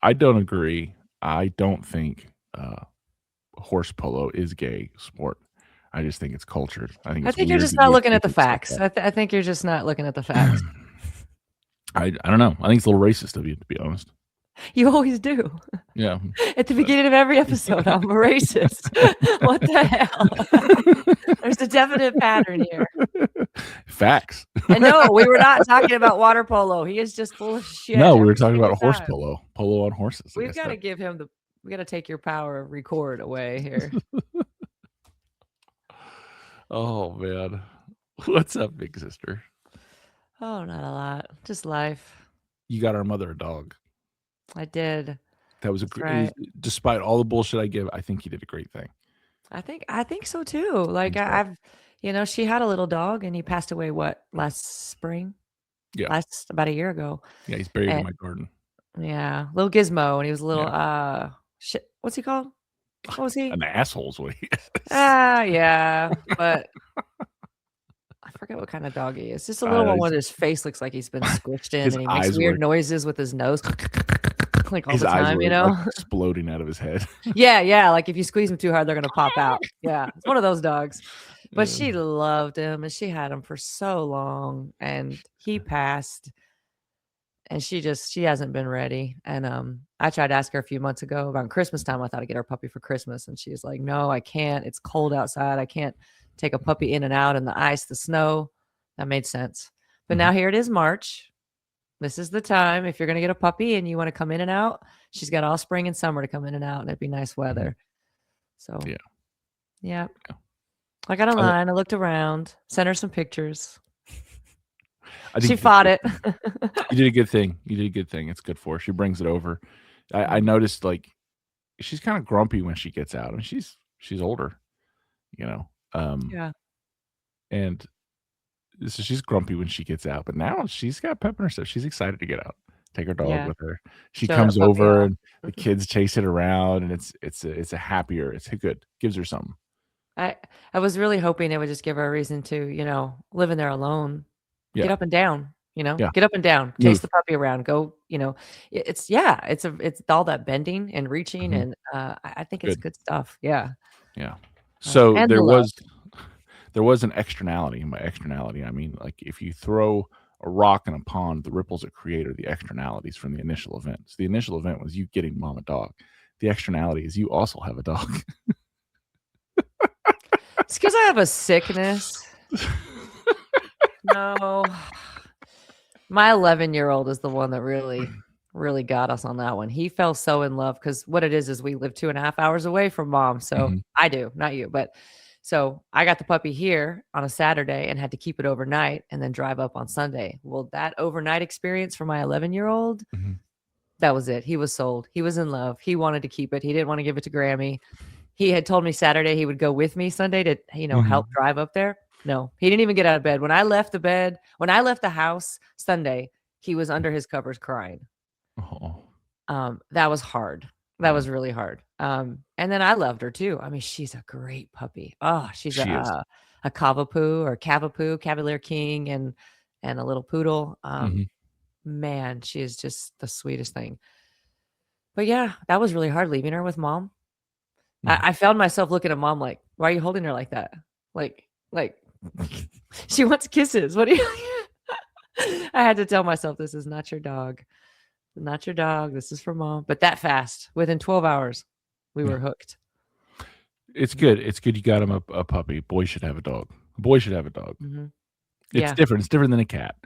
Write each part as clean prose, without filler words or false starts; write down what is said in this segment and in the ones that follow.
I don't agree. I don't think horse polo is gay sport. I just think it's cultured. I think I it's think you're weird just that not you looking at the accept facts. that. I think you're just not looking at the facts. I don't know. I think it's a little racist of you, to be honest. You always do. Yeah. At the But beginning of every episode, I'm a racist. What the hell? There's a definite pattern here. facts. And no, we were not talking about water polo. He is just full of shit No, we were every talking single about horse time. polo on horses, like I We've got to said. give him we got to take your power of record away here. Oh man. What's up, big sister? Oh, not a lot. Just life. You got our mother a dog. I did. That was That's right. despite all the bullshit I give, I think you did a great thing. I think so too. Like So, I've she had a little dog and he passed away last spring? yeah. About a year ago. Yeah, he's buried in And my garden. yeah, little Gizmo and he was a little Yeah. shit. What's he called? What was he? An asshole's what he is. Yeah, but I forget what kind of dog he is. Just a little one where his face looks like he's been squished in his and he makes eyes weird were noises with his nose like all his the eyes time, were you like know? exploding out of his head. Yeah, like if you squeeze them too hard, they're gonna pop out. Yeah, it's one of those dogs. But Yeah. she loved him and she had him for so long and he passed and she hasn't been ready. And I tried to ask her a few months ago around Christmas time. I thought I'd get her a puppy for Christmas. And she's like, no, I can't. It's cold outside. I can't take a puppy in and out in the ice, the snow. That made sense. But now here it is March. This is the time. If you're going to get a puppy and you want to come in and out, she's got all spring and summer to come in and out and it'd be nice weather. So yeah. I got online. I looked around, sent her some pictures. She fought it. You did a good thing. You did a good thing. It's good for her. She brings it over. I noticed like she's kind of grumpy when she gets out, and she's older, you know. Yeah. And so she's grumpy when she gets out, but now she's got pep in her step. She's excited to get out. Take her dog with her. She comes over, and the kids chase it around, and it's a happier. It's good. Gives her something. I was really hoping it would just give her a reason to, live in there alone. Yeah. Get up and down, Yeah. get up and down, chase the puppy around, go, it's all that bending and reaching. And I think it's good stuff. Yeah. Yeah. So and there was an externality. And by externality, I mean, like if you throw a rock in a pond, the ripples it create are the externalities from the initial event. So the initial event was you getting mom a dog. The externality is you also have a dog. It's because I have a sickness. No. My 11-year-old is the one that really, really got us on that one. He fell so in love because what it is we live 2.5 hours away from mom. So I do, not you. But so I got the puppy here on a Saturday and had to keep it overnight and then drive up on Sunday. Well, that overnight experience for my 11-year-old, that was it. He was sold. He was in love. He wanted to keep it. He didn't want to give it to Grammy. He had told me Saturday he would go with me Sunday to, help drive up there. No, he didn't even get out of bed. When I left the house Sunday, he was under his covers crying. Oh. That was hard. That was really hard. And then I loved her too. I mean, she's a great puppy. Oh, she's a Cavapoo or Cavapoo, Cavalier King, and a little poodle. Man, she is just the sweetest thing. But yeah, that was really hard leaving her with mom. I found myself looking at mom like, why are you holding her like that? Like she wants kisses. What do you I had to tell myself this is not your dog. Not your dog. This is for mom. But that fast, within 12 hours, we were hooked. It's good. It's good you got him a puppy. Boy should have a dog. A boy should have a dog. It's different. It's different than a cat.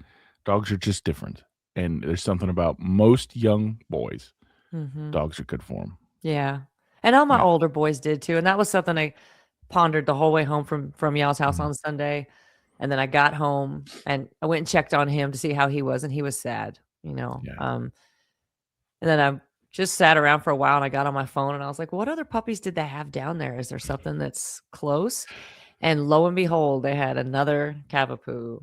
Dogs are just different. And there's something about most young boys. Dogs are good for them. Yeah. And all my older boys did too. And that was something I pondered the whole way home from y'all's house on Sunday. And then I got home and I went and checked on him to see how he was. And he was sad, And then I just sat around for a while and I got on my phone and I was like, what other puppies did they have down there? Is there something that's close? And lo and behold, they had another Cavapoo,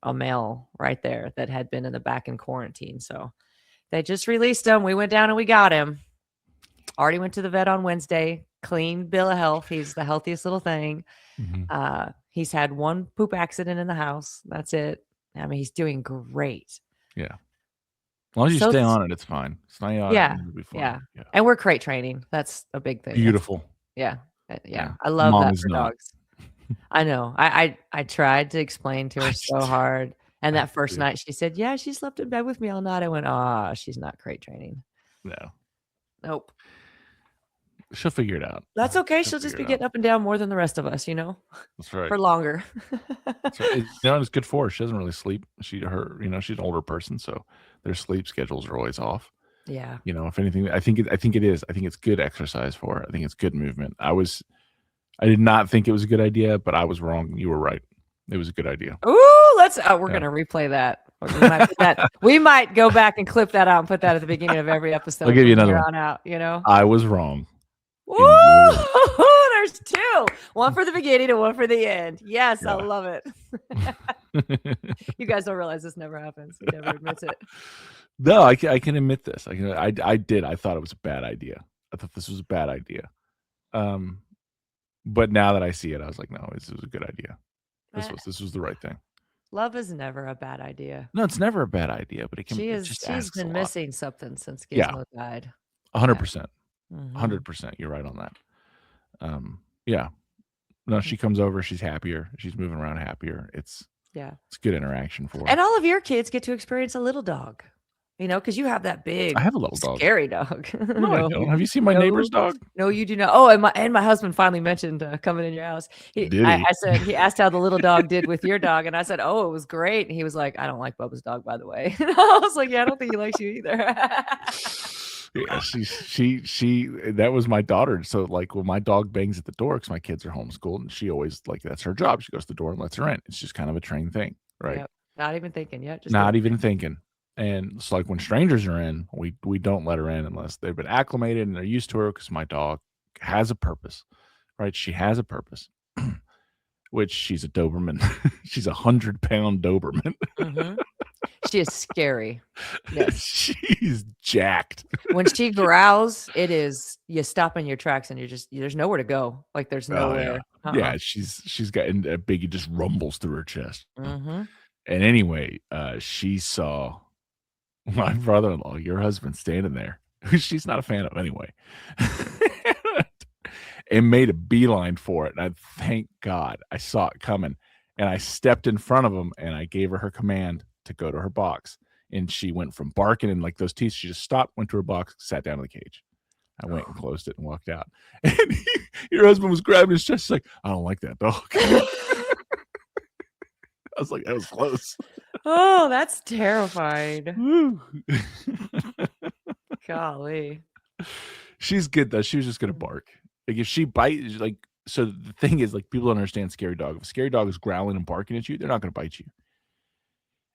a male right there that had been in the back in quarantine. So they just released him. We went down and we got him. Already went to the vet on Wednesday. Clean bill of health. He's the healthiest little thing. He's had one poop accident in the house. That's it. I mean, he's doing great. Yeah. As long as you So stay on it, it's fine. Stay on it, yeah, and you'll be yeah, fine. Yeah. and we're crate training. That's a big thing. That's Beautiful. yeah, Yeah. I love Mom that is for not. dogs. I know. I tried to explain to her I so did hard, and I that first did. night she said, "Yeah, she slept in bed with me all night." I went, "Ah, she's not crate training." No. Nope. She'll figure it out. That's okay. She'll She'll just figure be it out. getting up and down more than the rest of us, That's right. for longer. That's right. It's good for her. She doesn't really sleep. She's an older person, so their sleep schedules are always off. Yeah. If anything, I think it is. I think it's good exercise for her. I think it's good movement. I did not think it was a good idea, but I was wrong. You were right. It was a good idea. Ooh, we're Yeah. gonna replay that. We might go back and clip that out and put that at the beginning of every I'll episode give you from another here one. on out, I was wrong. Woo! And you were right. There's 2. One for the beginning and one for the end. Yes, I Yeah. love it. You guys don't realize this never happens. He never admits it. No, I can admit this. I did. I thought it was a bad idea. I thought this was a bad idea. But now that I see it, I was like, no, this was a good idea. This was the right thing. Love is never a bad idea. No, it's never a bad idea, but it just She's asks a been lot. missing something since Yeah. Gizmo died. 100%. Mhm. 100%. You're right on that. Yeah. No, she comes over. She's happier. She's moving around happier. It's good interaction for her. And all of your kids get to experience a little dog, because you have that big, I have a little dog. scary dog. No, I don't. Have you seen my neighbor's dog? No, you do not. Oh, and my husband finally mentioned coming in your house. Did he? I said he asked how the little dog did with your dog, and I said, "Oh, it was great." And he was like, "I don't like Bubba's dog, by the way." And I was like, "Yeah, I don't think he likes you either." Yeah, she that was my daughter. So like when my dog bangs at the door, because my kids are homeschooled, and she always that's her job. She goes to the door and lets her in. It's just kind of a trained thing, right? Yep. Not even thinking. Yeah, just Not even thinking. And it's like when strangers are in, we don't let her in unless they've been acclimated and they're used to her, because my dog has a purpose, right? She has a purpose, which she's a Doberman. She's 100-pound Doberman. Mhm. She is scary. Yes. She's jacked. When she growls, it is you stop in your tracks and there's nowhere to go. Like there's Oh, nowhere. yeah. She's got a big, it just rumbles through her chest. Mhm. And anyway, she saw my brother-in-law, your husband, standing there, who she's not a fan of anyway, and made a beeline for it. And I thank God I saw it coming, and I stepped in front of him, and I gave her command to go to her box. And she went from barking and like those teeth. She just stopped, went to her box, sat down in the cage. I went and closed it and walked out. And your husband was grabbing his chest. He's like, I don't like that dog. I was like, that was close. Oh, that's terrifying. Woo. Golly. She's good though. She was just gonna bark. Like if she bites, like, so the thing is, like, people don't understand scary dog. If a scary dog is growling and barking at you, they're not gonna bite you.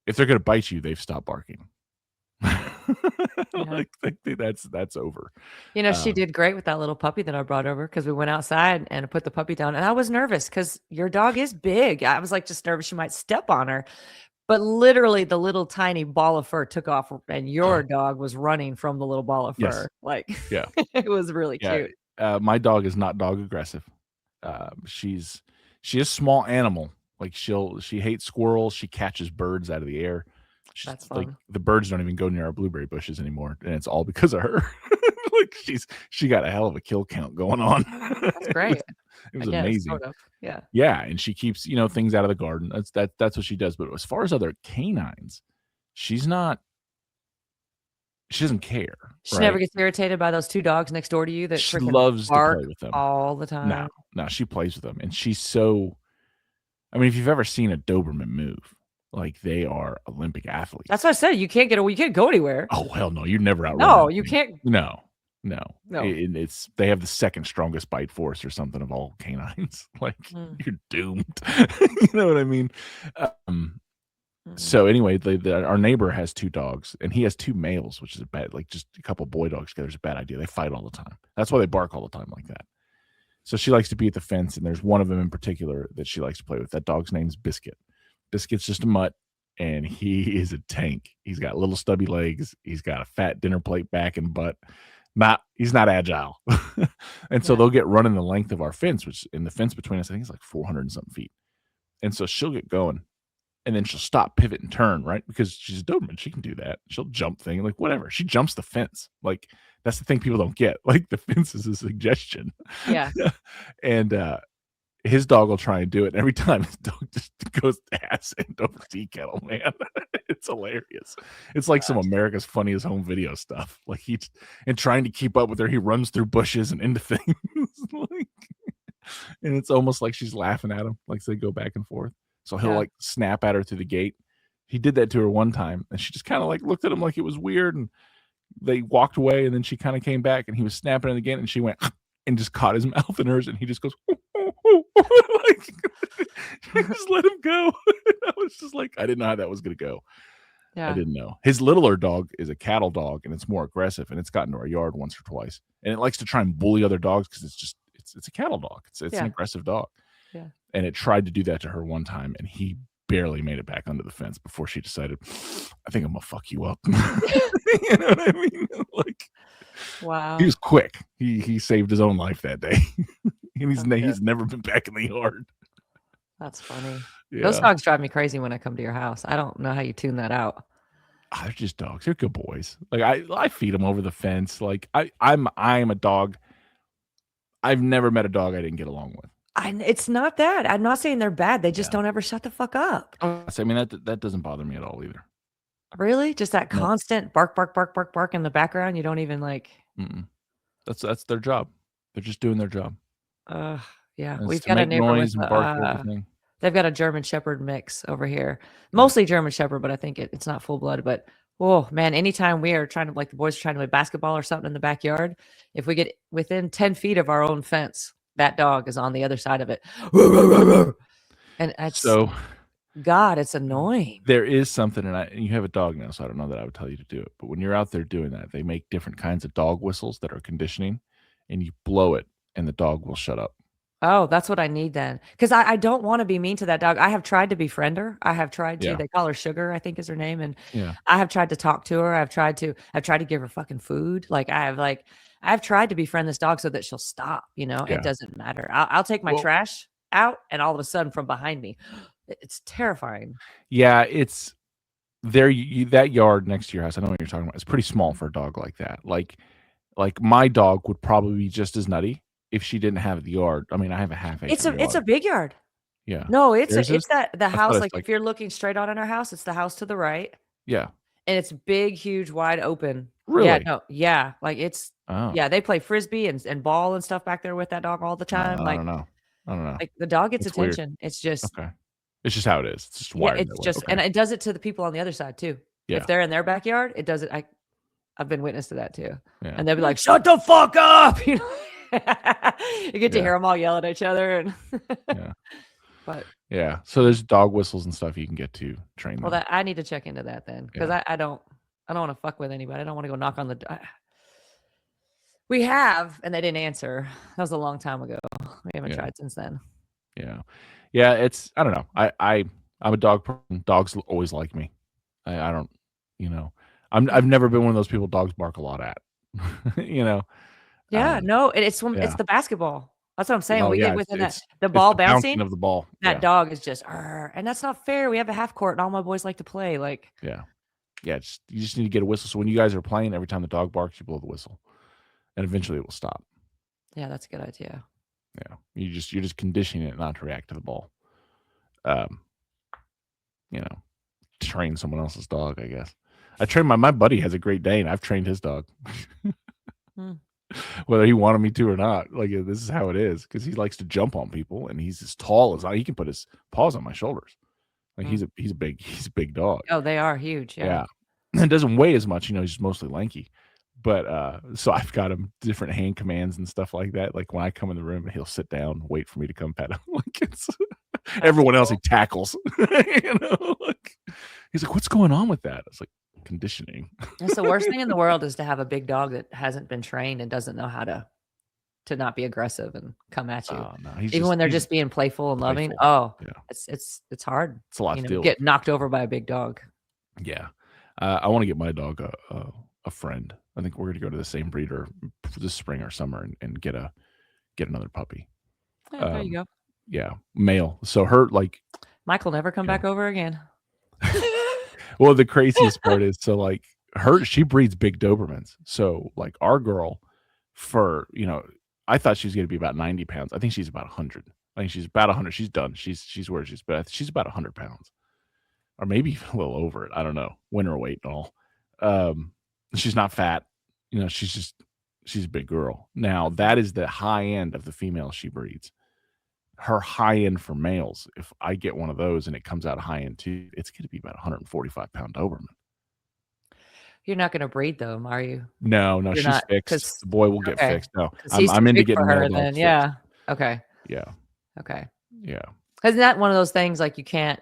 If they're gonna bite you, they've stopped barking. Like that's over. She did great with that little puppy that I brought over because we went outside and I put the puppy down. And I was nervous because your dog is big. I was like just nervous she might step on her. But literally the little tiny ball of fur took off and your dog was running from the little ball of fur. Yes. Like, Yeah. it was really cute. My dog is not dog aggressive. She is small animal. Like she hates squirrels. She catches birds out of the air. That's Like fun. the birds don't even go near our blueberry bushes anymore, and it's all because of her. Like she got a hell of a kill count going on. That's great. It was I guess, amazing. sort of. Yeah. Yeah, and she keeps things out of the garden. That's what she does. But as far as other canines, she's not. She doesn't care. She right? never gets irritated by those 2 dogs next door to you that She freaking loves to bark play with them all the time. No, she plays with them, and she's so. I mean, if you've ever seen a Doberman move, like they are Olympic athletes. That's what I said. You can't go anywhere. Oh hell no! You'd never outrun. No, that you thing. can't. No. It's they have the second strongest bite force or something of all canines. Like you're doomed. You know what I mean? So anyway, our neighbor has 2 dogs, and he has 2 males, which is a bad. Like just a couple boy dogs together is a bad idea. They fight all the time. That's why they bark all the time like that. So she likes to be at the fence, and there's one of them in particular that she likes to play with. That dog's name's Biscuit. Biscuit's just a mutt, and he is a tank. He's got little stubby legs. He's got a fat dinner plate back and butt. He's not agile. And so they'll get running the length of our fence, which in the fence between us, I think it's like 400 and something feet. And so she'll get going, and then she'll stop, pivot, and turn, right? Because she's a Doberman. She can do that. She'll jump thing, like whatever. She jumps the fence. Like that's the thing people don't get. Like the fence is a suggestion. Yeah. And his dog will try and do it. And every time his dog just goes ass end over tea kettle, man. It's hilarious. It's like some America's Funniest Home Video stuff. Like and trying to keep up with her, he runs through bushes and into things. Like, and it's almost like she's laughing at him, like they go back and forth. So he'll like snap at her through the gate. He did that to her one time, and she just kind of like looked at him like it was weird, and they walked away, and then she kind of came back, and he was snapping at it again, and she went and just caught his mouth in hers, and he just goes like just let him go. I was just like, I didn't know how that was gonna go. I didn't know. His littler dog is a cattle dog, and it's more aggressive, and it's gotten to our yard once or twice, and it likes to try and bully other dogs because it's a cattle dog. It's an aggressive dog. Yeah. And it tried to do that to her one time, and he barely made it back under the fence before she decided, I think I'm gonna fuck you up. You know what I mean? Like, wow. He was quick. He saved his own life that day. And he's never been back in the yard. That's funny. Yeah. Those dogs drive me crazy when I come to your house. I don't know how you tune that out. They're just dogs. They're good boys. Like I feed them over the fence. Like I'm a dog. I've never met a dog I didn't get along with. It's not that. I'm not saying they're bad. They just don't ever shut the fuck up. I mean, that doesn't bother me at all either. Really? Just that constant bark, bark, bark, bark, bark in the background? You don't even like... That's their job. They're just doing their job. Yeah. And We've got a neighbor with they've got a German Shepherd mix over here. Mostly German Shepherd, but I think it's not full-blood. But, oh, man, anytime we are trying to, like the boys are trying to play basketball or something in the backyard, if we get within 10 feet of our own fence, that dog is on the other side of it. And it's... So... God, it's annoying. There is something, and you have a dog now, so I don't know that I would tell you to do it. But when you're out there doing that, they make different kinds of dog whistles that are conditioning, and you blow it, and the dog will shut up. Oh, that's what I need then. Because I don't want to be mean to that dog. I have tried to befriend her. I have tried to. They call her Sugar, I think is her name. And I have tried to talk to her. I've tried to give her fucking food. I've tried to befriend this dog so that she'll stop. It doesn't matter. I'll take my trash out, and all of a sudden from behind me, it's terrifying. Yeah, it's there. That yard next to your house, I know what you're talking about. It's pretty small for a dog like that. Like my dog would probably be just as nutty if she didn't have the yard. I mean, I have a half acre. It's a big yard. Yeah. No, it's the house. Like if you're looking straight on in our house, it's the house to the right. Yeah. And it's big, huge, wide open. Really? Yeah. No. Yeah. Like it's. Oh. Yeah. They play frisbee and ball and stuff back there with that dog all the time. I don't know. Like the dog gets attention. Weird. It's just okay. It's just how it is. It's just wired. It's just and it does it to the people on the other side too. Yeah. If they're in their backyard, it does it. I've been witness to that too. Yeah. And they'll be like, "Shut the fuck up!" You get to hear them all yelling at each other. And but so there's dog whistles and stuff you can get to train them. Well, I need to check into that then because I don't want to fuck with anybody. I don't want to go knock on the door. We have, and they didn't answer. That was a long time ago. We haven't tried since then. Yeah, it's I don't know. I'm a dog person. Dogs always like me. I don't, I've never been one of those people dogs bark a lot at. Yeah, no, it's the basketball. That's what I'm saying. We get within the ball bouncing of the ball. That dog is just, and that's not fair. We have a half court, and all my boys like to play. Like, you just need to get a whistle. So when you guys are playing, every time the dog barks, you blow the whistle, and eventually it will stop. Yeah, that's a good idea. Yeah, you're just conditioning it not to react to the ball. Train someone else's dog, I guess. I trained my buddy has a Great Dane. I've trained his dog. Whether he wanted me to or not. Like this is how it is because he likes to jump on people and he's as tall as he can put his paws on my shoulders. Like he's a big dog. Oh, they are huge. Yeah. It doesn't weigh as much, he's just mostly lanky. But so I've got him different hand commands and stuff like that. Like when I come in the room, he'll sit down, wait for me to come pet him. Like it's everyone else he tackles. Like he's like, "What's going on with that?" I was like, "Conditioning." That's the worst thing in the world is to have a big dog that hasn't been trained and doesn't know how to not be aggressive and come at you. No, even when they're just being playful and loving. Oh, it's hard. It's a lot to deal get knocked over by a big dog. Yeah, I want to get my dog a friend. I think we're going to go to the same breeder this spring or summer and get another puppy. Yeah, there you go. Yeah, male. So her Michael never come back over again. Well, the craziest part is, so, like, she breeds big Dobermans. So, like, our girl for, I thought she was gonna be about 90 pounds. I think she's about 100. I think she's about 100. She's done. She's where she's about 100 pounds, or maybe even a little over it. I don't know, winter weight and all. Um, she's not fat. She's a big girl. Now, that is the high end of the female she breeds. Her high end for males, if I get one of those and it comes out high end too, it's gonna be about 145-pound Doberman. You're not gonna breed them, are you? No, no, You're she's not, fixed. cause The boy will get okay, fixed. No, cause I'm he's too I'm into big for getting male her then, dogs fixed. yeah. Okay, Yeah, okay. yeah. Isn't that one of those things, like, you can't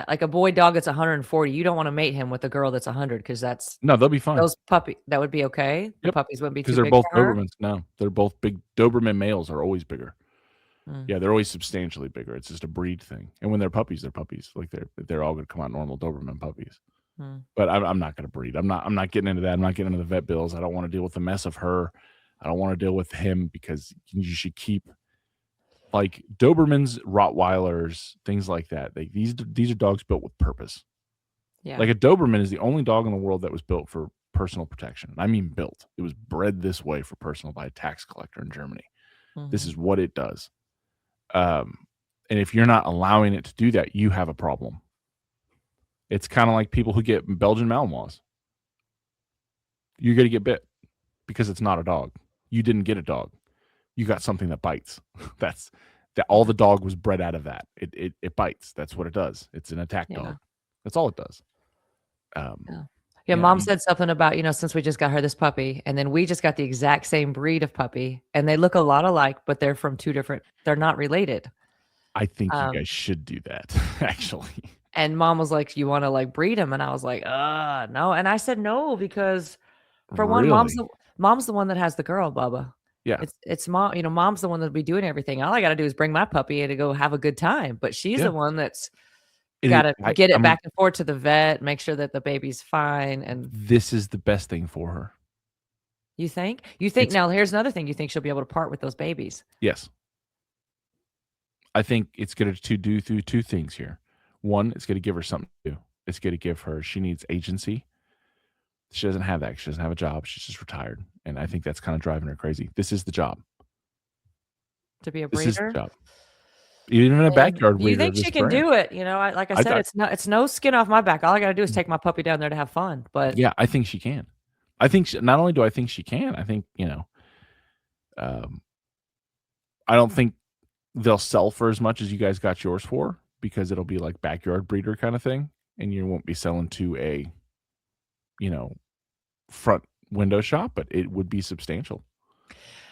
like, a boy dog that's 140, you don't wanna mate him with a girl that's 100 because that's No, they'll be fine. that would be okay? The Yep, puppies wouldn't be because 'cause too they're big both for her? Dobermans. No, they're both big. Doberman males are always bigger. Mm, Yeah, they're always substantially bigger. It's just a breed thing. And when they're puppies, they're puppies. Like, they're all gonna come out normal Doberman puppies. mm. But I'm not gonna breed. I'm not getting into that. I'm not getting into the vet bills. I don't wanna deal with the mess of her. I don't wanna deal with him because you should keep, like, Dobermans, Rottweilers, things like that. These are dogs built with purpose. Yeah. Like, a Doberman is the only dog in the world that was built for personal protection. I mean built. It was bred this way for personal by a tax collector in Germany. This Mhm. is what it does. Um, and if you're not allowing it to do that, you have a problem. It's kinda like people who get Belgian Malinois. You're gonna get bit because it's not a dog. You didn't get a dog. You got something that bites. That's that all Yeah, the dog was bred out of that. It bites. That's what it does. It's an attack yeah, dog. That's all it does. Um, yeah. Yeah, yeah, mom said something about, since we just got her this puppy, and then we just got the exact same breed of puppy, and they look a lot alike, but they're not related. I think you Um, guys should do that, actually. and mom was like, "You wanna, like, breed them?" And I was like, no." And I said, "No," because for one, Really? mom's the one that has the girl, Bubba. Yeah. It's mom, mom's the one that'll be doing everything. All I gotta do is bring my puppy in to go have a good time, but she's Yeah. the one that's And gotta get it I'm back and forth to the vet, make sure that the baby's fine, and this is the best thing for her. you think? You think It's now here's another thing, you think she'll be able to part with those babies Yes. I think it's gonna to do through 2 things here. 1, it's gonna give her something to do. It's gonna give her she needs agency. She doesn't have that. She doesn't have a job. She's just retired, and I think that's kinda driving her crazy. This is the job. to be a This is the breeder? job. Even a And backyard you breeder of think this she can brand. do it, like I I said, thought it's no skin off my back. All I gotta do is take my puppy down there to have fun, but Yeah, I think she can. I think she not only do I think she can, I think, um, I don't think they'll sell for as much as you guys got yours for because it'll be like backyard breeder kinda thing, and you won't be selling to a, you know, front window shop, but it would be substantial,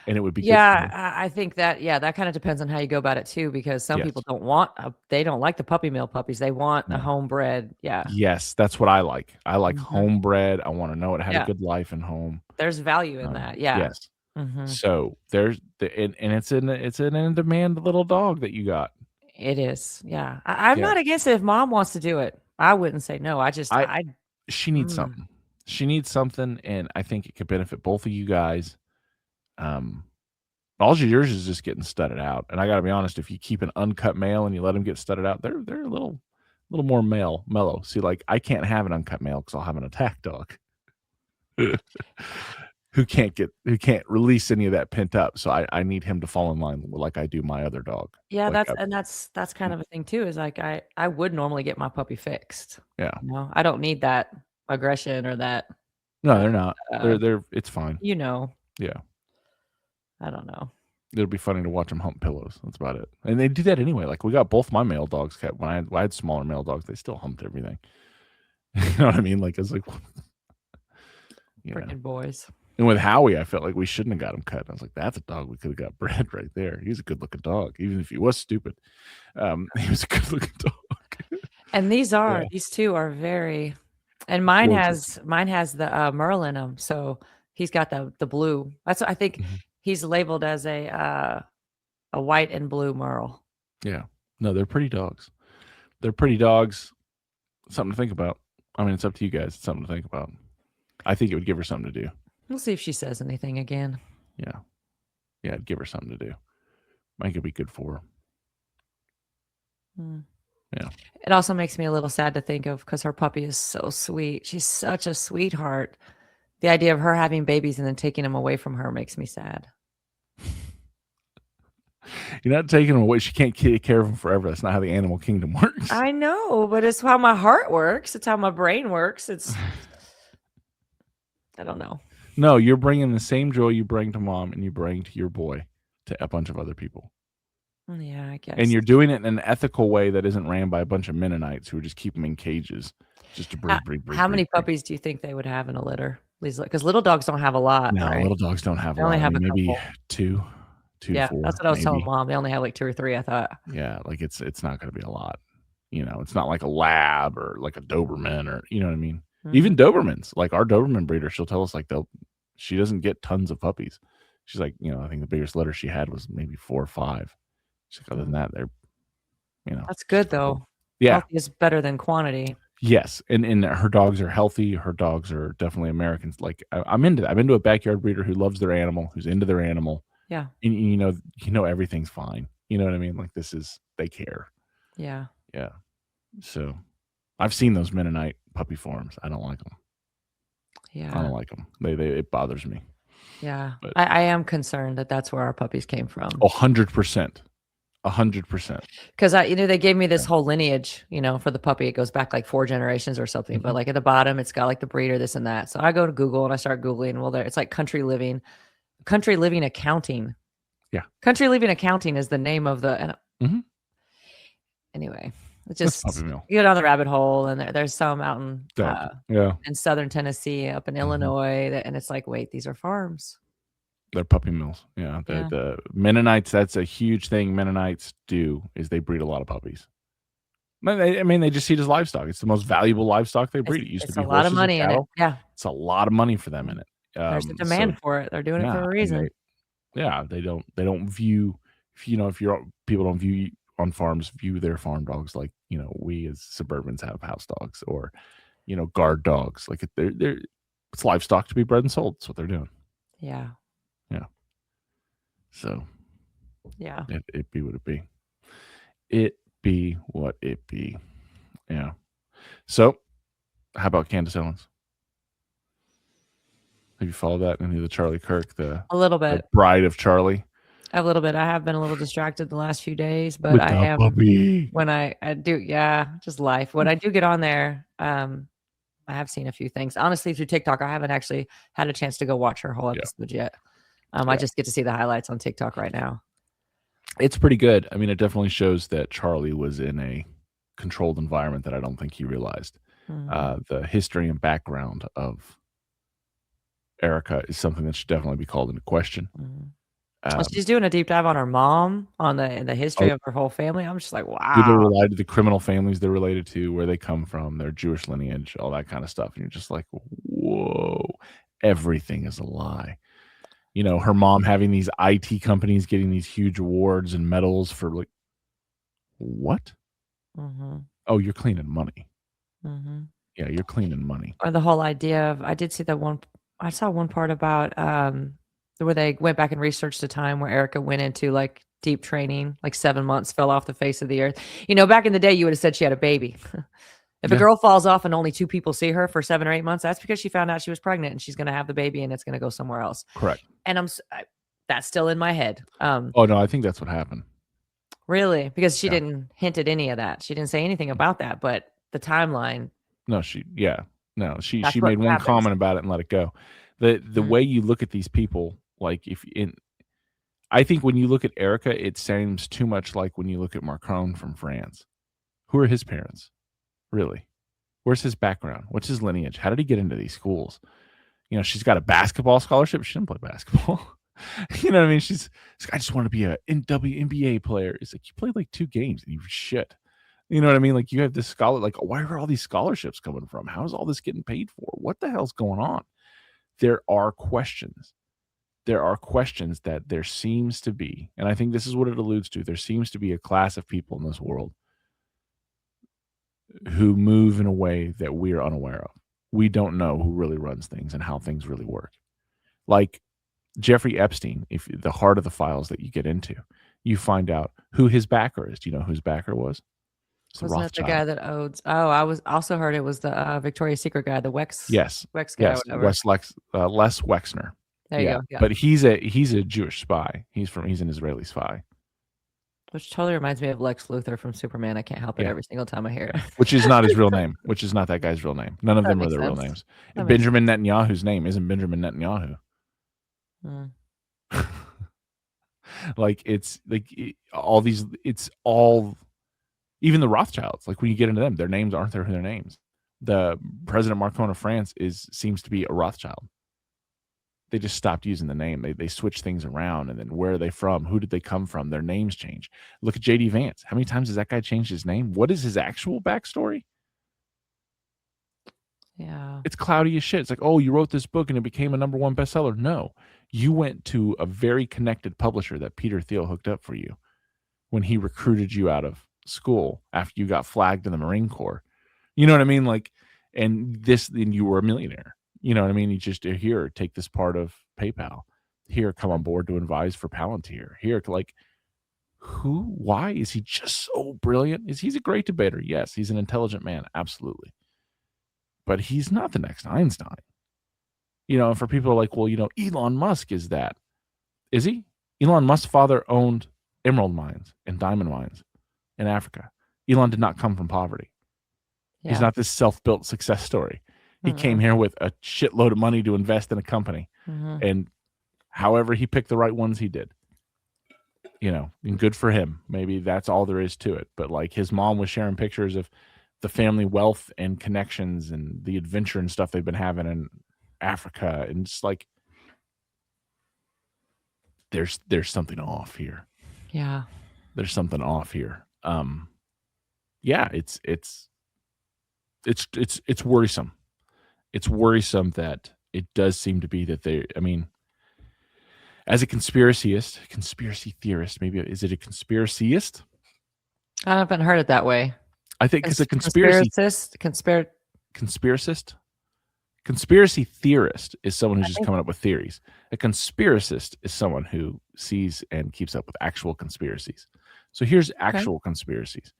and it would be good for yeah, her. I think that yeah, that kinda depends on how you go about it too, because some people Yes. they don't like the puppy mill puppies, they want a No. homebred, yeah. Yes, that's what I like. I like Mhm. homebred. I wanna know it had a Yeah, good life in home. there's value in that, yeah. Yes. Mhm. So, there's the and it's an in-demand little dog that you got. It is, yeah. I'm Yeah. not against it if mom wants to do it. I wouldn't say no, I just I I She needs mm. something. She needs something, and I think it could benefit both of you guys. Um, all yours is just getting studded out, and I gotta be honest, if you keep an uncut male and you let 'em get studded out, they're a little more mellow. See, like, I can't have an uncut male because 'cause I'll have an attack dog who can't release any of that pent up, so I need him to fall in line like I do my other dog. Yeah, Like, that's kind of a thing too, is like I would normally get my puppy fixed, yeah. I don't need that aggression or that, No, uh they're not. uh, They're it's fine. you know, Yeah. I don't know. It'll be funny to watch them hump pillows. That's about it. And they do that anyway. Like, we got both my male dogs kept when I had smaller male dogs, they still humped everything. You know what I mean? Like, it's like, you know. Freaking boys. And with Howie, I felt like we shouldn't have got him cut. I was like, "That's a dog we coulda got bred right there." He was a good looking dog, even if he was stupid. He was a good looking dog. And Yeah, these 2 are very and gorgeous. mine has the, Merle in him, so he's got the blue. That's what I think Mhm. he's labeled as a white and blue Merle. Yeah. No, they're pretty dogs. They're pretty dogs. Something to think about. I mean, it's up to you guys. It's something to think about. I think it would give her something to do. We'll see if she says anything again. Yeah. Yeah, it'd give her something to do. I think it'd be good for her. Mm. Yeah. It also makes me a little sad to think of because her puppy is so sweet. She's such a sweetheart. The idea of her having babies and then taking them away from her makes me sad. You're not taking them away. She can't take care of them forever. That's not how the animal kingdom works. I know, but it's how my heart works. It's how my brain works. I don't know. No, you're bringing the same joy you bring to mom and you bring to your boy to a bunch of other people. Yeah, I guess. And you're doing it in an ethical way that isn't ran by a bunch of Mennonites who just keep them in cages just to breed. How many puppies do you think they would have in a litter? Because little dogs don't have a lot, No, right? little dogs don't have They a only lot. I have mean, a maybe couple. two Yeah, to that's four, what I was telling maybe. mom. They only have like 2 or 3, I thought. Yeah, like it's not going to be a lot. It's not like a lab or like a Doberman or you know what I mean. Even Dobermans, like our Doberman breeder, she'll tell us like she doesn't get tons of puppies. She's like, I think the biggest litter she had was maybe 4 or 5. She's like, other than that, they're, That's good though. Yeah. Healthy is better than quantity. Yes, and her dogs are healthy. Her dogs are definitely Americans. Like I'm into that. I'm into a backyard breeder who loves their animal, who's into their animal. Yeah. And everything's fine. You know what I mean? Like they care. Yeah. Yeah. So I've seen those Mennonite puppy farms. I don't like them. Yeah. I don't like them. It bothers me. Yeah. But I am concerned that that's where our puppies came from. 100%. 100%. Because they gave me this whole lineage, for the puppy. It goes back like 4 generations or something. But like at the bottom, it's got like the breeder, this and that. So I go to Google and I start Googling. Well, it's like country living accounting. Yeah. Country living accounting is the name of the. Mhm. Anyway, it's just puppy mill. you go down the rabbit hole, and there's some out in southern Tennessee, up in Illinois, and it's like, wait, these are farms. They're puppy mills. Yeah. The Mennonites, that's a huge thing Mennonites do is they breed a lot of puppies. I mean, they just see it as livestock. It's the most valuable livestock they breed. It used to be a lot of horses money and in it. cattle. Yeah. It's a lot of money for them in it. There's a demand for it. They're doing it for a reason. They don't view, if people don't view on farms, view their farm dogs like, we as suburbans have house dogs or, guard dogs. Like it's livestock to be bred and sold. That's what they're doing. Yeah. Yeah. So yeah, it be what it be. It be what it be. Yeah. So how about Candace Owens? Have you followed that? Any of the Charlie Kirk, a little bit, the bride of Charlie? A little bit. I have been a little distracted the last few days, but With I the am puppy. when I do, just life. When I do get on there, I have seen a few things. Honestly, through TikTok, I haven't actually had a chance to go watch her whole episode yet. I just get to see the highlights on TikTok right now. It's pretty good. I mean, it definitely shows that Charlie was in a controlled environment that I don't think he realized. The history and background of Erica is something that should definitely be called into question. She's doing a deep dive on her mom, on the history of her whole family. I'm just like, wow. Who they're related to, the criminal families they're related to, where they come from, their Jewish lineage, all that kind of stuff. And you're just like, whoa, everything is a lie. Her mom having these IT companies getting these huge awards and medals for like, what? Oh, you're cleaning money. Yeah, you're cleaning money. Or the whole idea of, I did see that one. I saw one part about where they went back and researched the time where Erica went into like deep training, like 7 months, fell off the face of the earth. Back in the day, you would have said she had a baby. If a girl falls off and only 2 people see her for 7 or 8 months, that's because she found out she was pregnant and she's going to have the baby and it's going to go somewhere else. Correct. And that's still in my head. Oh no, I think that's what happened. Really? Because she didn't hint at any of that. She didn't say anything about that, but the timeline. No, she made one comment about it and let it go. The way you look at these people, like I think when you look at Erica, it seems too much like when you look at Macron from France. Who are his parents? Really? Where's his background? What's his lineage? How did he get into these schools? She's got a basketball scholarship. She didn't play basketball. You know what I mean? She's like, I just want to be a WNBA player. It's like, you played like 2 games and you shit. You know what I mean? Like, you have this scholar, like, where are all these scholarships coming from? How is all this getting paid for? What the hell's going on? There are questions. There are questions that there seems to be, and I think this is what it alludes to. There seems to be a class of people in this world who move in a way that we are unaware of. We don't know who really runs things and how things really work. Like Jeffrey Epstein, if the heart of the files that you get into, you find out who his backer is. Do you know who his backer was? It's the Wasn't it the Rothschild. guy that owns? Oh, I was also heard it was the Victoria's Secret guy, the Yes, Wex guy or yes, whatever. Les Wexner. There you Yeah, go. Yeah. but he's a Jewish spy. He's an Israeli spy. Which totally reminds me of Lex Luthor from Superman. I can't help it Yeah, every single time I hear it. which is not his real name. Which is not that guy's real name. None of That them are makes their real sense. names. That makes Benjamin Netanyahu's name isn't Benjamin Netanyahu. sense. Like it's like all these. It's all even the Rothschilds. Like when you get into them, their names aren't their names. The President Macron of France seems to be a Rothschild. They just stopped using the name. They switched things around, and then where are they from? Who did they come from? Their names change. Look at JD Vance. How many times has that guy changed his name? What is his actual backstory? Yeah. It's cloudy as shit. It's like, oh, you wrote this book and it became a #1 bestseller. No, you went to a very connected publisher that Peter Thiel hooked up for you when he recruited you out of school after you got flagged in the Marine Corps. You know what I mean? Like, and you were a millionaire. You know what I mean? You just here, take this part of PayPal. Here, come on board to advise for Palantir. Here, like, why is he just so brilliant? He's a great debater? Yes, he's an intelligent man, absolutely. But he's not the next Einstein. You know, and for people like, well, Elon Musk is that. Is he? Elon Musk's father owned emerald mines and diamond mines in Africa. Elon did not come from poverty. Yeah. He's not this self-built success story. He came here with a shitload of money to invest in a company. And however he picked the right ones, he did. And good for him. Maybe that's all there is to it. But like his mom was sharing pictures of the family wealth and connections and the adventure and stuff they've been having in Africa. And just like, there's something off here. Yeah. There's something off here. Yeah, it's worrisome. It's worrisome that it does seem to be that as a conspiracy theorist, maybe, is it a conspiracyist? I haven't heard it that way. I think it's a conspiracist. Conspiracy theorist is someone who's just coming up with theories. A conspiracist is someone who sees and keeps up with actual conspiracies. So here's actual conspiracies.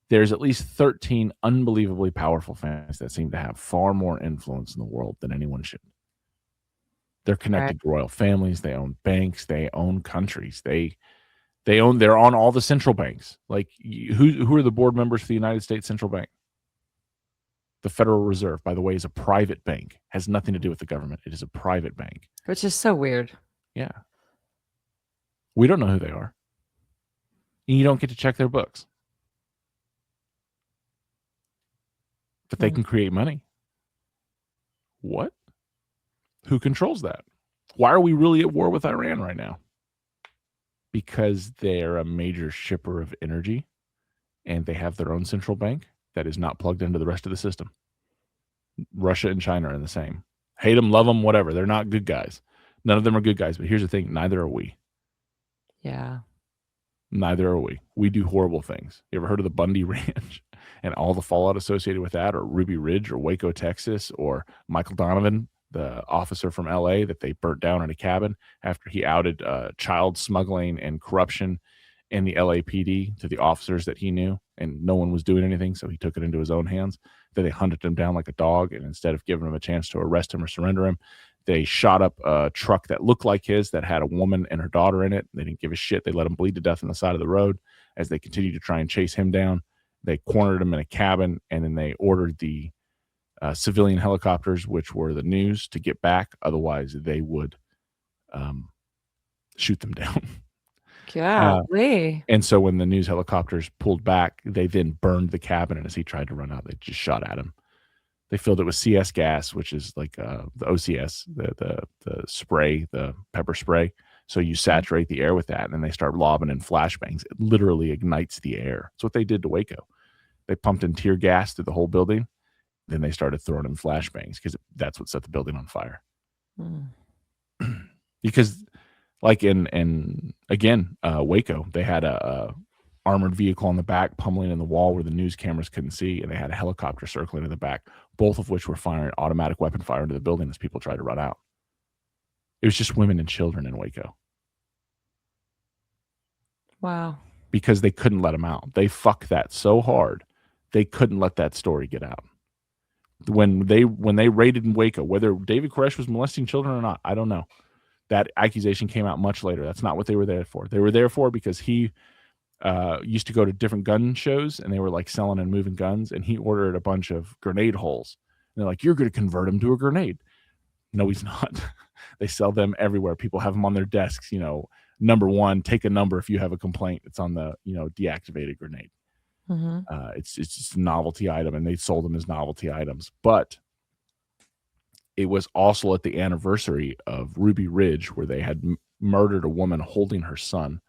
There's at least 13 unbelievably powerful families that seem to have far more influence in the world than anyone should. They're connected to royal families. They own banks. They own countries. They're on all the central banks. Like who are the board members for the United States Central Bank? The Federal Reserve, by the way, is a private bank. Has nothing to do with the government. It is a private bank. Which is so weird. Yeah. We don't know who they are. And you don't get to check their books. But they can create money. What? Who controls that? Why are we really at war with Iran right now? Because they're a major shipper of energy and they have their own central bank that is not plugged into the rest of the system. Russia and China are the same. Hate them, love them, whatever. They're not good guys. None of them are good guys. But here's the thing. Neither are we. Yeah. Neither are we. We do horrible things. You ever heard of the Bundy Ranch and all the fallout associated with that, or Ruby Ridge, or Waco, Texas, or Michael Donovan, the officer from LA that they burnt down in a cabin after he outed child smuggling and corruption in the LAPD to the officers that he knew, and no one was doing anything, so he took it into his own hands. Then they hunted him down like a dog, and instead of giving him a chance to arrest him or surrender him, they shot up a truck that looked like his that had a woman and her daughter in it. They didn't give a shit. They let him bleed to death on the side of the road as they continued to try and chase him down. They cornered him in a cabin, and then they ordered the civilian helicopters, which were the news, to get back. Otherwise, they would shoot them down. And so when the news helicopters pulled back, they then burned the cabin, and as he tried to run out, they just shot at him. They filled it with CS gas, which is like the OCS, the spray, the pepper spray. So you saturate the air with that, and then they start lobbing in flashbangs. It literally ignites the air. That's what they did to Waco. They pumped in tear gas through the whole building. Then they started throwing in flashbangs because that's what set the building on fire. Because like in Waco, they had a armored vehicle on the back pummeling in the wall where the news cameras couldn't see, and they had a helicopter circling in the back, both of which were firing automatic weapon fire into the building as people tried to run out. It was just women and children in Waco. Wow. Because they couldn't let them out. They fucked that so hard They couldn't let that story get out. When they raided in Waco, whether David Koresh was molesting children or not, I don't know. That accusation came out much later. That's not what they were there for. They were there for because he used to go to different gun shows, and they were like selling and moving guns, and he ordered a bunch of grenade holes. And they're like, "You're going to convert him to a grenade." No, he's not. They sell them everywhere. People have them on their desks. Number one, take a number if you have a complaint. It's on the deactivated grenade. It's just a novelty item, and they sold them as novelty items. But it was also at the anniversary of Ruby Ridge, where they had murdered a woman holding her son,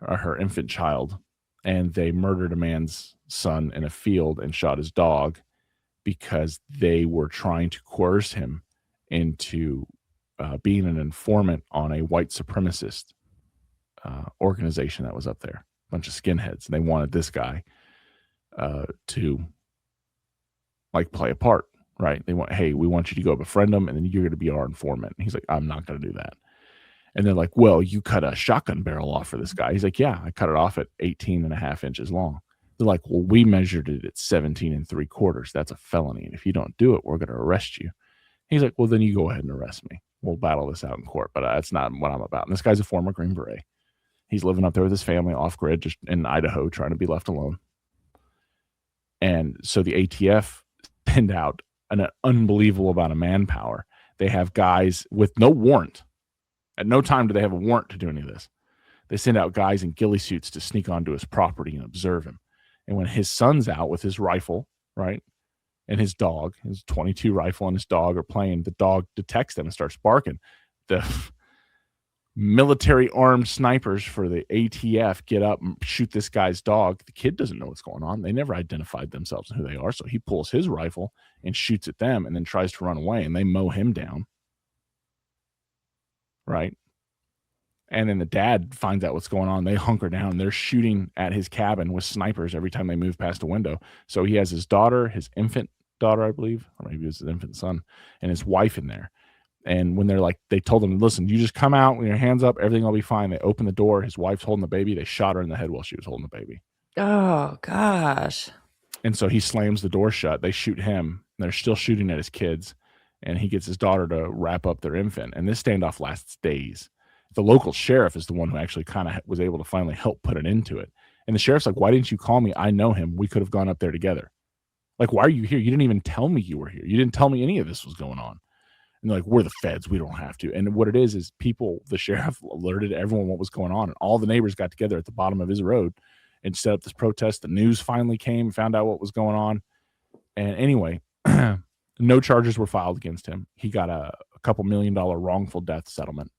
her infant child, and they murdered a man's son in a field and shot his dog because they were trying to coerce him into being an informant on a white supremacist organization that was up there, a bunch of skinheads. And they wanted this guy to like play a part, right? They want, hey, we want you to go befriend them, and then you're going to be our informant. And he's like, I'm not going to do that. And they're like, well, you cut a shotgun barrel off for this guy. He's like, yeah, I cut it off at 18 and a half inches long. They're like, well, we measured it at 17 3/4. That's a felony. And if you don't do it, we're going to arrest you. He's like, well, then you go ahead and arrest me. We'll battle this out in court, but that's not what I'm about. And this guy's a former Green Beret. He's living up there with his family off grid, just in Idaho, trying to be left alone. And so the ATF send out an unbelievable amount of manpower. They have guys with no warrant. At no time do they have a warrant to do any of this. They send out guys in ghillie suits to sneak onto his property and observe him. And when his son's out with his rifle, right, and his dog, his 22 rifle and his dog are playing, the dog detects them and starts barking. The military armed snipers for the ATF get up and shoot this guy's dog. The kid doesn't know what's going on. They never identified themselves and who they are. So he pulls his rifle and shoots at them and then tries to run away, and they mow him down. Right. And then the dad finds out what's going on. They hunker down. They're shooting at his cabin with snipers every time they move past a window. So he has his daughter, his infant daughter, I believe, or maybe it was his infant son, and his wife in there. And when they told him, listen, you just come out with your hands up, everything will be fine. They open the door. His wife's holding the baby. They shot her in the head while she was holding the baby. Oh, gosh. And so he slams the door shut. They shoot him. They're still shooting at his kids. And he gets his daughter to wrap up their infant. And this standoff lasts days. The local sheriff is the one who actually kind of was able to finally help put an end to it. And the sheriff's like, why didn't you call me? I know him. We could have gone up there together. Like, why are you here? You didn't even tell me you were here. You didn't tell me any of this was going on. And they're like, we're the feds. We don't have to. And what it is the sheriff alerted everyone what was going on. And all the neighbors got together at the bottom of his road and set up this protest. The news finally came, found out what was going on. And anyway, no charges were filed against him. He got a couple $1 million wrongful death settlement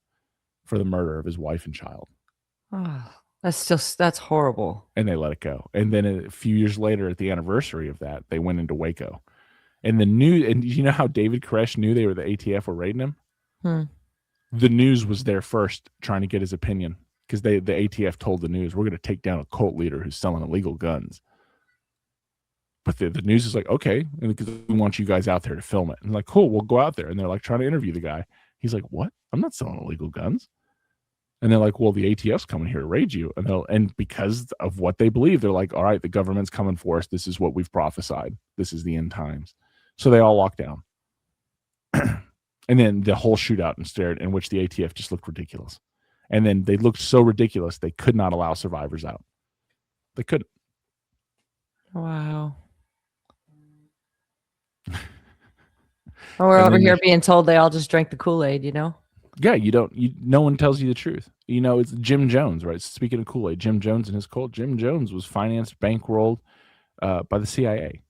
for the murder of his wife and child. Oh, that's horrible. And they let it go. And then a few years later, at the anniversary of that, they went into Waco. And you know how David Koresh knew the ATF were raiding him? The news was there first, trying to get his opinion, because the ATF told the news, we're going to take down a cult leader who's selling illegal guns. But the news is like, okay, because we want you guys out there to film it. And like, cool, we'll go out there. And they're like trying to interview the guy. He's like, what? I'm not selling illegal guns. And they're like, well, the ATF's coming here to raid you. And because of what they believe, they're like, all right, the government's coming for us. This is what we've prophesied. This is the end times. So they all locked down. And then the whole shootout in which the ATF just looked ridiculous. And then they looked so ridiculous, they could not allow survivors out. They couldn't. Wow. We're over here being told they all just drank the Kool-Aid, Yeah, no one tells you the truth. It's Jim Jones, right? Speaking of Kool-Aid, Jim Jones and his cult. Jim Jones was financed, bankrolled by the CIA.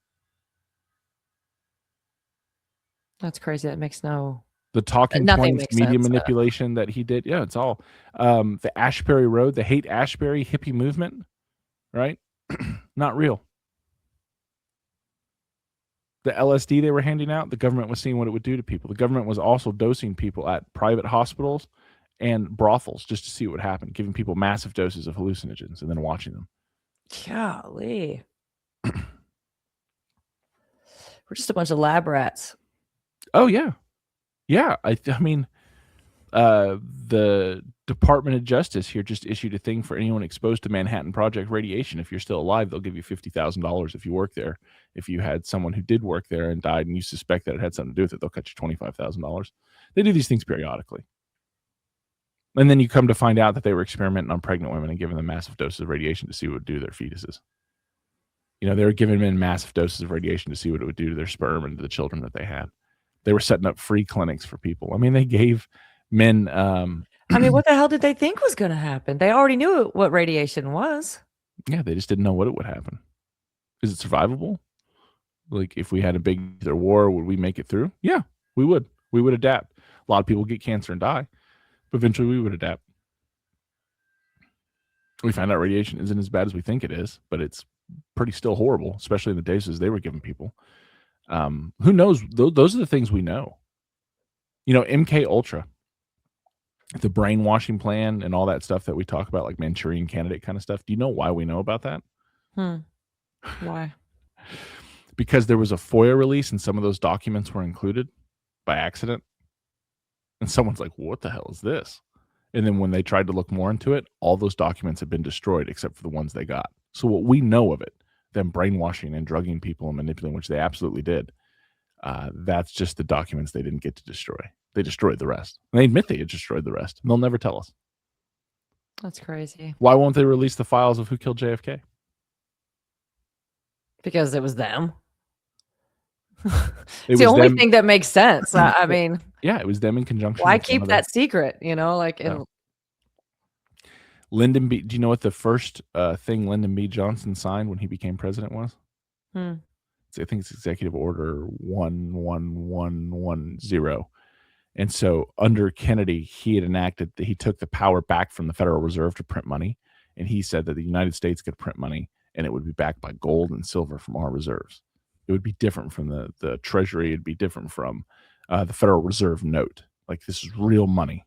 That's crazy. That makes the talking points, media manipulation that he did. Yeah, it's all the Ashbury Road, the Hate Ashbury hippie movement, right? Not real. The LSD they were handing out, the government was seeing what it would do to people. The government was also dosing people at private hospitals and brothels just to see what would happen, giving people massive doses of hallucinogens and then watching them. Golly. We're just a bunch of lab rats. Oh, yeah. Yeah. I mean, the Department of Justice here just issued a thing for anyone exposed to Manhattan Project radiation. If you're still alive, they'll give you $50,000 if you work there. If you had someone who did work there and died and you suspect that it had something to do with it, they'll cut you $25,000. They do these things periodically. And then you come to find out that they were experimenting on pregnant women and giving them massive doses of radiation to see what it would do to their fetuses. You know, they were giving men massive doses of radiation to see what it would do to their sperm and to the children that they had. They were setting up free clinics for people. I mean, they gave men I mean, what the hell did they think was going to happen? They already knew what radiation was. Yeah, they just didn't know what it would happen. Is it survivable? Like, if we had a big nuclear war, would we make it through? Yeah, we would. We would adapt. A lot of people get cancer and die, but eventually we would adapt. We find out radiation isn't as bad as we think it is, but it's pretty still horrible, especially in the doses they were giving people. Who knows? Those are the things we know. You know, MK Ultra, the brainwashing plan and all that stuff that we talk about, like Manchurian Candidate kind of stuff. Do you know why we know about that? Why? Because there was a FOIA release and some of those documents were included by accident. And someone's like, what the hell is this? And then when they tried to look more into it, all those documents have been destroyed except for the ones they got. So what we know of it, them brainwashing and drugging people and manipulating, which they absolutely did, that's just the documents they didn't get to destroy. They destroyed the rest. And they admit they had destroyed the rest. And they'll never tell us. That's crazy. Why won't they release the files of who killed JFK? Because it was them. It's the only thing that makes sense. I mean, yeah, it was them in conjunction. Why keep that secret? You know, like Lyndon B. Do you know what the first thing Lyndon B. Johnson signed when he became president was? I think it's Executive Order 11110. And so under Kennedy, he had enacted that he took the power back from the Federal Reserve to print money. And he said that the United States could print money and it would be backed by gold and silver from our reserves. It would be different from the Treasury. It'd be different from the Federal Reserve note. Like, this is real money.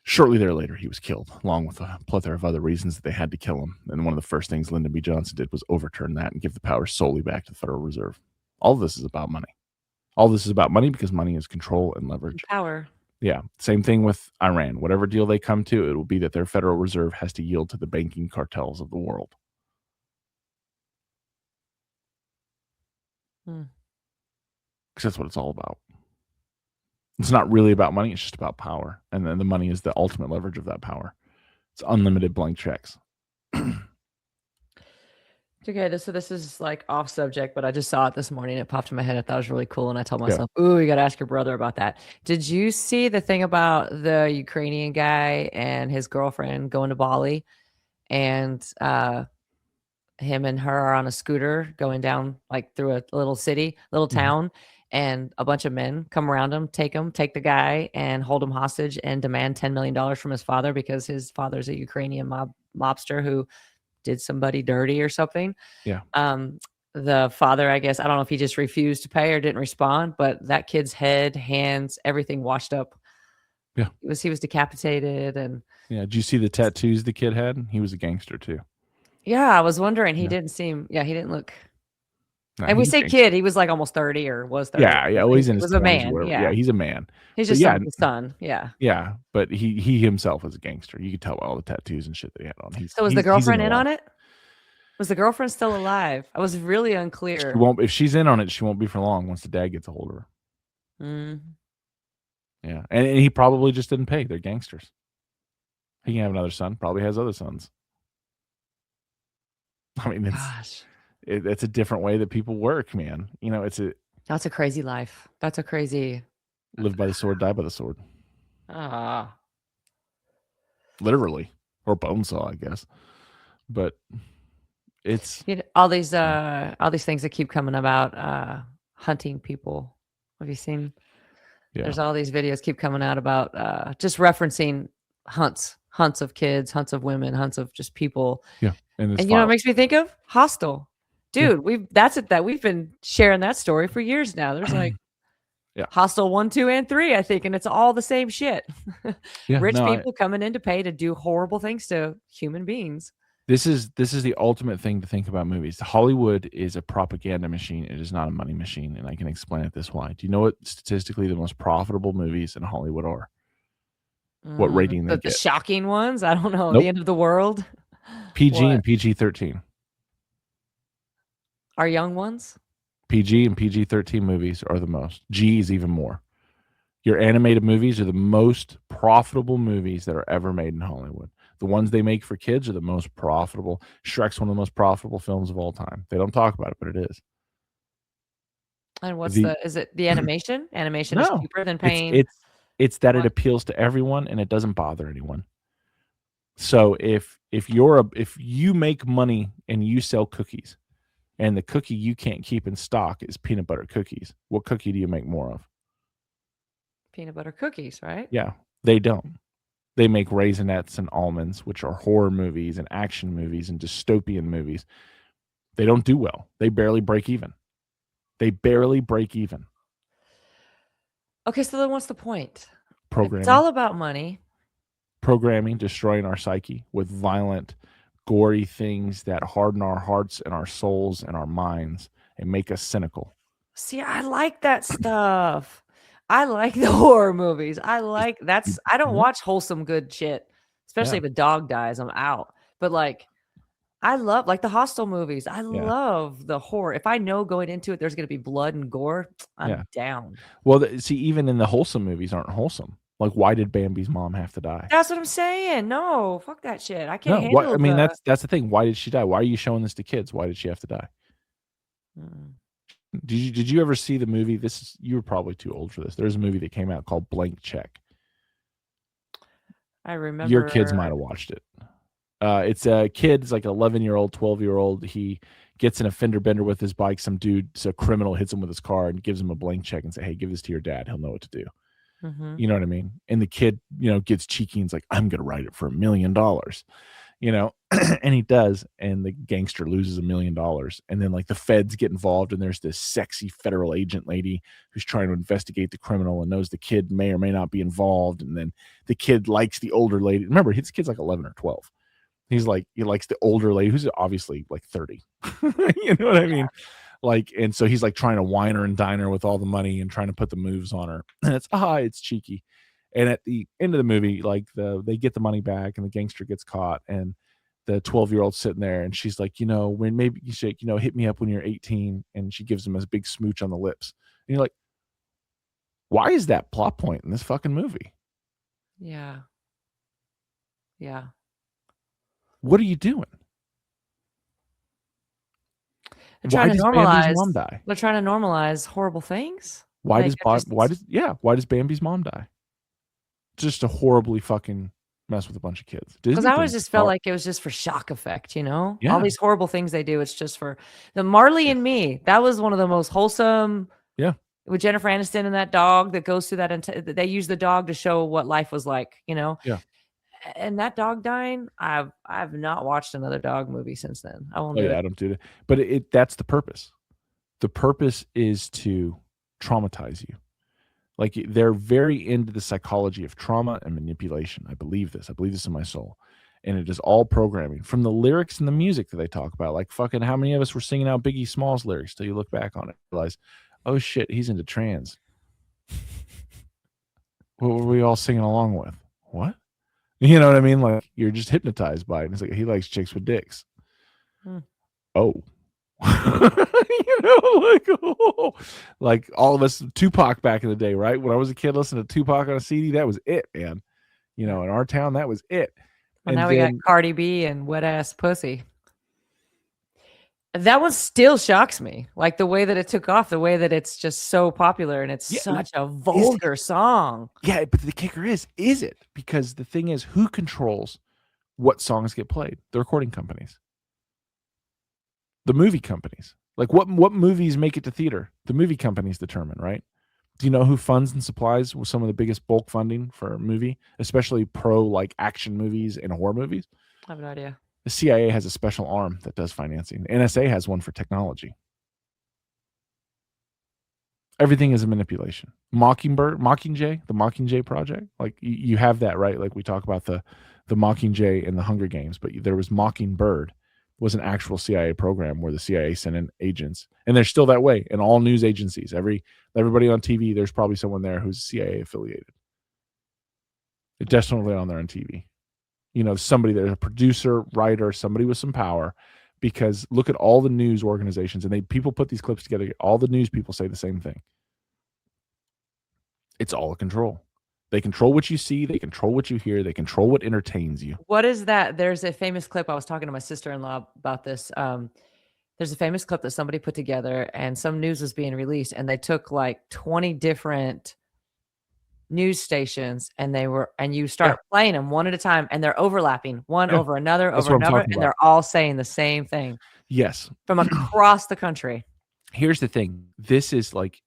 Shortly thereafter, he was killed, along with a plethora of other reasons that they had to kill him. And one of the first things Lyndon B. Johnson did was overturn that and give the power solely back to the Federal Reserve. All of this is about money. All this is about money because money is control and leverage. Power. Yeah. Same thing with Iran. Whatever deal they come to, it will be that their Federal Reserve has to yield to the banking cartels of the world. Because that's what it's all about. It's not really about money. It's just about power. And then the money is the ultimate leverage of that power. It's unlimited blank checks. Okay, so this is like off subject, but I just saw it this morning. It popped in my head. I thought it was really cool. And I told myself, ooh, you got to ask your brother about that. Did you see the thing about the Ukrainian guy and his girlfriend going to Bali? And him and her are on a scooter going down like through a little town. And a bunch of men come around him, take the guy and hold him hostage and demand $10 million from his father because his father's a Ukrainian mobster who did somebody dirty or something. Yeah. The father, I guess, I don't know if he just refused to pay or didn't respond, but that kid's head, hands, everything washed up. Yeah. He was decapitated. And yeah. Did you see the tattoos the kid had? He was a gangster too. Yeah. I was wondering, he didn't look. And we say kid, he was like almost 30 or was 30. Yeah, yeah. Well, he's in his 20s, a man. Yeah, he's a man. He's just his son. Yeah. Yeah, but he himself was a gangster. You could tell by all the tattoos and shit that he had on. So was the girlfriend in on it? Was the girlfriend still alive? I was really unclear. If she's in on it, she won't be for long once the dad gets a hold of her. Yeah, and he probably just didn't pay. They're gangsters. He can have another son. Probably has other sons. I mean, it's a different way that people work, man. You know, that's a crazy life. That's a crazy live by the sword, die by the sword. Literally, or bone saw, I guess. But it's all these things that keep coming about hunting people. Have you seen? Yeah. There's all these videos keep coming out about just referencing hunts of kids, hunts of women, hunts of just people. Yeah, and you know, it makes me think of Hostel. Dude, we've been sharing that story for years now. There's like Hostel 1, 2, and 3, I think, and it's all the same shit. Rich people coming in to pay to do horrible things to human beings. This is the ultimate thing to think about movies. Hollywood is a propaganda machine. It is not a money machine, and I can explain it this way. Do you know what statistically the most profitable movies in Hollywood are? what rating they The get. shocking ones? I don't know. The Nope. end of the world? PG What? and PG-13. Our young ones? PG and PG-13 movies are the most. G is even more. Your animated movies are the most profitable movies that are ever made in Hollywood. The ones they make for kids are the most profitable. Shrek's one of the most profitable films of all time. They don't talk about it, but it is. And what's The is it the animation? Animation is No, cheaper than it's paying it's it's that it what? appeals to everyone and it doesn't bother anyone. So if you make money and you sell cookies and the cookie you can't keep in stock is peanut butter cookies, what cookie do you make more of? Peanut butter cookies, right? Yeah, they don't. They make Raisinets and Almonds, which are horror movies and action movies and dystopian movies. They don't do well. They barely break even. They barely break even. Okay, so then what's the point? If it's Programming. all about money. Programming, destroying our psyche with violent, gory things that harden our hearts and our souls and our minds and make us cynical. See, I like that stuff. I like the horror movies. I like You- I don't Mhm. watch wholesome good shit, especially Yeah, if a dog dies, I'm out. But like I love like the Hostel movies. I yeah, love the horror. If I know going into it there's going to be blood and gore, yeah. I'm down. Well, see, even in the wholesome movies aren't wholesome. Like, why did Bambi's mom have to die? That's what I'm saying. No, fuck that shit. I can't No, what I handle mean, the that's the thing. Why did she die? Why are you showing this to kids? Why did she have to die? Mm. Did you ever see the movie? You were probably too old for this. There's a movie that came out called Blank Check. I Your kids remember might have watched it. It's a kid, it's like an 11-year-old, 12-year-old. He gets in a fender bender with his bike. Some dude, so a criminal hits him with his car and gives him a blank check and say, "Hey, give this to your dad. He'll know what to do." Mhm. You know what I mean? And the kid, gets cheeky and's like, "I'm gonna write it for $1 million." And he does, and the gangster loses $1 million. And then like the feds get involved, and there's this sexy federal agent lady who's trying to investigate the criminal and knows the kid may or may not be involved. And then the kid likes the older lady. Remember, his kid's like 11 or 12. He's like, he likes the older lady who's obviously like 30. You know what I mean? Like, and so he's like trying to wine her and dine her with all the money and trying to put the moves on her. And it's cheeky. And at the end of the movie, like they get the money back and the gangster gets caught and the 12-year-old sitting there and she's like, when maybe you should, hit me up when you're 18. And she gives him a big smooch on the lips. And you're like, why is that plot point in this fucking movie? Yeah. Yeah. What are you doing? They're Why trying to does Bambi's normalize mom die? they're trying to normalize horrible things. Why Like, does it just why does Bambi's mom die? Just to horribly fucking mess with a bunch of kids. 'cause Disney I always thinks just it's felt art. like it was just for shock effect, you know? All Yeah. these horrible things they do, it's just for the Marley Yeah. and Me, that was one of the most wholesome Yeah. with Jennifer Aniston and that dog that goes through that they use the dog to show what life was like, you know? Yeah. And that dog dying, I've not watched another dog movie since then. I won't Oh, do yeah, it. I don't do that. But that's the purpose. The purpose is to traumatize you. Like, they're very into the psychology of trauma and manipulation. I believe this. I believe this in my soul. And it is all programming from the lyrics and the music that they talk about. Like, fucking how many of us were singing out Biggie Smalls lyrics till you look back on it and realize, oh shit, he's into trans. What were we all singing along with? What? You know what I mean? Like, you're just hypnotized by it. And it's like, he likes chicks with dicks. Hmm. Oh. Like, oh. Like all of us, Tupac back in the day, right? When I was a kid listening to Tupac on a CD, that was it, man. In our town, that was it. Well, And now we got then, Cardi B and Wet Ass Pussy. That one still shocks me. Like the way that it took off, the way that it's just so popular and it's yeah, such a is vulgar song. yeah, but the kicker is it? Because the thing is, who controls what songs get played? The recording companies, the movie companies. Like what movies make it to theater? The movie companies determine, right? Do you know who funds and supplies some of the biggest bulk funding for a movie, especially pro like action movies and horror movies? I have no idea. The CIA has a special arm that does financing. The NSA has one for technology. Everything is a manipulation. Mockingjay, the Mockingjay project. Like you have that, right? Like we talk about the Mockingjay and the Hunger Games, but there was Mockingbird was an actual CIA program where the CIA sent in agents, and they're still that way in all news agencies. Everybody on TV, there's probably someone there who's CIA affiliated. It's definitely on there on TV. You know, somebody there's a producer, writer, somebody with some power. Because look at all the news organizations, and people put these clips together. All the news people say the same thing. It's all a control. They control what you see. They control what you hear. They control what entertains you. What is that? There's a famous clip. I was talking to my sister-in-law about this. There's a famous clip that somebody put together, and some news was being released, and they took like 20 different news stations, and you start playing them one at a time, and they're overlapping one over another, and they're all saying the same thing. Yes. From across the country. Here's the thing. This is like,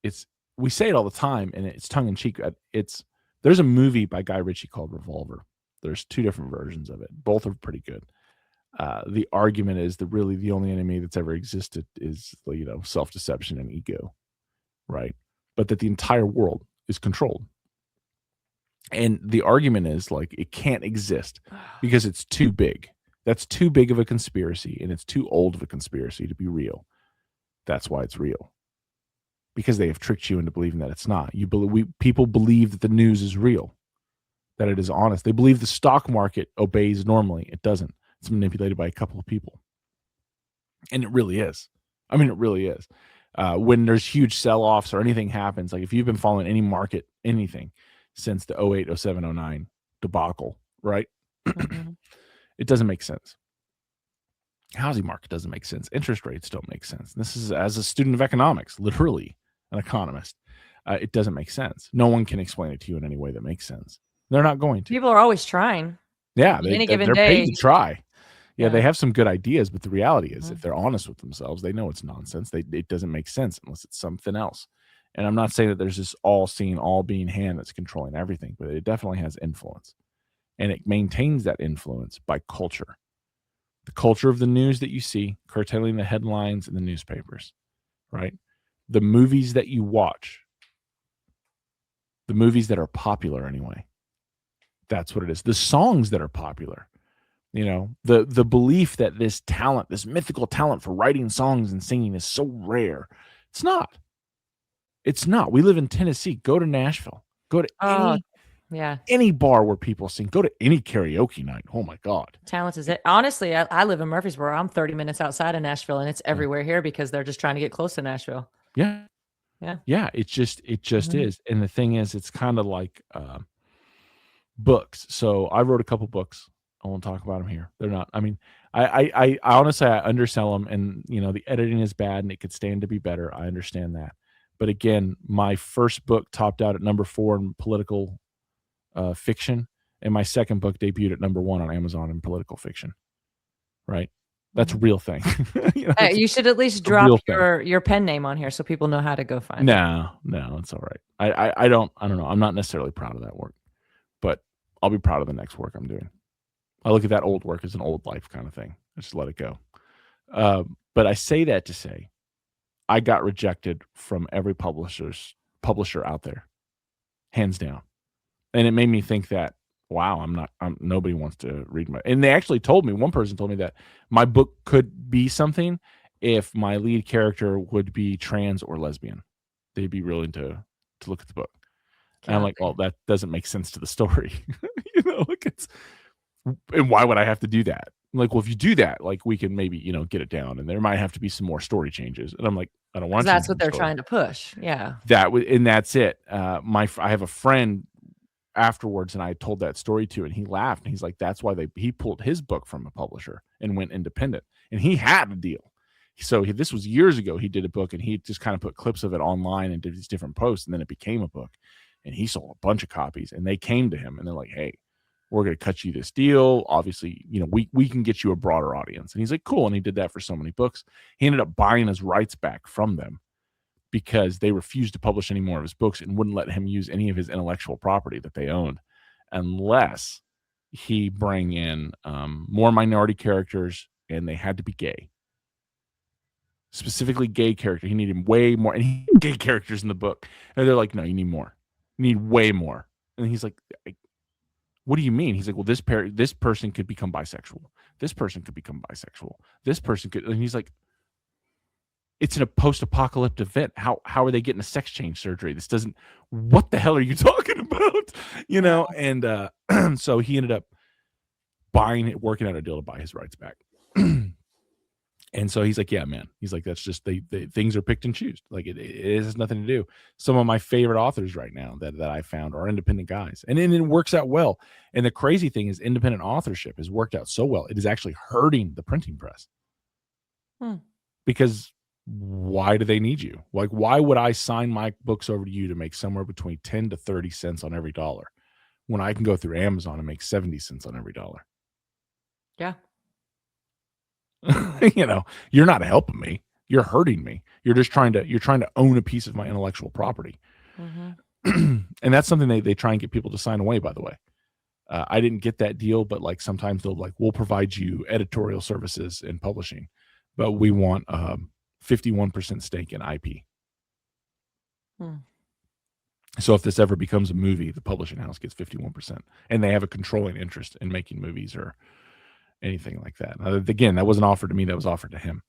we say it all the time, and it's tongue in cheek. There's a movie by Guy Ritchie called Revolver. There's 2 different versions of it. Both are pretty good. The argument is that really the only enemy that's ever existed is, self-deception and ego, right? But that the entire world is controlled. And the argument is like it can't exist because it's too big. That's too big of a conspiracy, and it's too old of a conspiracy to be real. That's why it's real. Because they have tricked you into believing that it's not. People believe that the news is real, that it is honest. They believe the stock market obeys normally. It doesn't. It's manipulated by a couple of people. And it really is. I mean, it really is. When there's huge sell-offs or anything happens, like if you've been following any market, anything, since the 08, 07, 09 debacle, right? Mm-hmm. It doesn't make sense. Housing market doesn't make sense. Interest rates don't make sense. This is as a student of economics, literally an economist. It doesn't make sense. No one can explain it to you in any way that makes sense. They're not going to. People are always trying. Yeah, they're paid to try. Yeah, they have some good ideas, but the reality is, if they're honest with themselves, they know it's nonsense. It doesn't make sense unless it's something else. And I'm not saying that there's this all-seeing, all-being hand that's controlling everything, but it definitely has influence. And it maintains that influence by culture. The culture of the news that you see, curtailing the headlines in the newspapers, right? The movies that you watch, the movies that are popular anyway. That's what it is. The songs that are popular. The belief that this talent, this mythical talent for writing songs and singing is so rare. It's not. It's not. We live in Tennessee. Go to Nashville. Go to any bar where people sing. Go to any karaoke night. Oh my God. Talent is it. Honestly, I live in Murfreesboro. I'm 30 minutes outside of Nashville, and it's everywhere here because they're just trying to get close to Nashville. Yeah. Yeah. Yeah. It just is. And the thing is, it's kind of like books. So I wrote a couple books. I won't talk about them here. They're not. I mean, I honestly, I undersell them, and the editing is bad, and it could stand to be better. I understand that. But again, my first book topped out at number 4 in political fiction, and my second book debuted at number 1 on Amazon in political fiction. Right? That's a real thing. You should at least drop your pen name on here so people know how to go find it. No, it's all right. I don't know. I'm not necessarily proud of that work, but I'll be proud of the next work I'm doing. I look at that old work as an old life kind of thing. I just let it go. But I say that to say, I got rejected from every publisher out there, hands down. And it made me think that, wow, nobody wants to read and they actually told me, one person told me that my book could be something if my lead character would be trans or lesbian. They'd be willing to look at the book. And I'm like, well, that doesn't make sense to the story. And why would I have to do that? Like, well, if you do that, like, we can maybe, get it down, and there might have to be some more story changes. And I'm like, I don't want to. That's what they're trying to push. Yeah. And that's it. I have a friend afterwards, and I told that story to, and he laughed, and he's like, that's why he pulled his book from a publisher and went independent, and he had a deal. So this was years ago. He did a book, and he just kind of put clips of it online and did these different posts, and then it became a book, and he sold a bunch of copies, and they came to him, and they're like, hey, we're going to cut you this deal. Obviously, we can get you a broader audience. And he's like, cool. And he did that for so many books. He ended up buying his rights back from them because they refused to publish any more of his books and wouldn't let him use any of his intellectual property that they owned unless he bring in more minority characters, and they had to be gay. Specifically gay character. He needed way more, and he had gay characters in the book. And they're like, no, you need more. You need way more. And he's like, what do you mean? He's like, well, this person could become bisexual. This person could become bisexual. This person could. And he's like, It's in a post-apocalyptic event. How are they getting a sex change surgery? This doesn't. What the hell are you talking about? You know, and so he ended up working out a deal to buy his rights back. And so he's like, yeah, man. He's like, that's just they things are picked and choose. Like it has nothing to do. Some of my favorite authors right now that I found are independent guys, and it works out well. And the crazy thing is, independent authorship has worked out so well. It is actually hurting the printing press because why do they need you? Like, why would I sign my books over to you to make somewhere between 10 to 30 cents on every dollar when I can go through Amazon and make 70 cents on every dollar? Yeah. You know, you're not helping me. You're hurting me. You're trying to own a piece of my intellectual property. And that's something they try and get people to sign away, by the way. I didn't get that deal, but like sometimes they'll like, we'll provide you editorial services in publishing, but we want 51% stake in IP. So if this ever becomes a movie, the publishing house gets 51%, and they have a controlling interest in making movies or anything like that. Now, again, that wasn't offered to me; that was offered to him.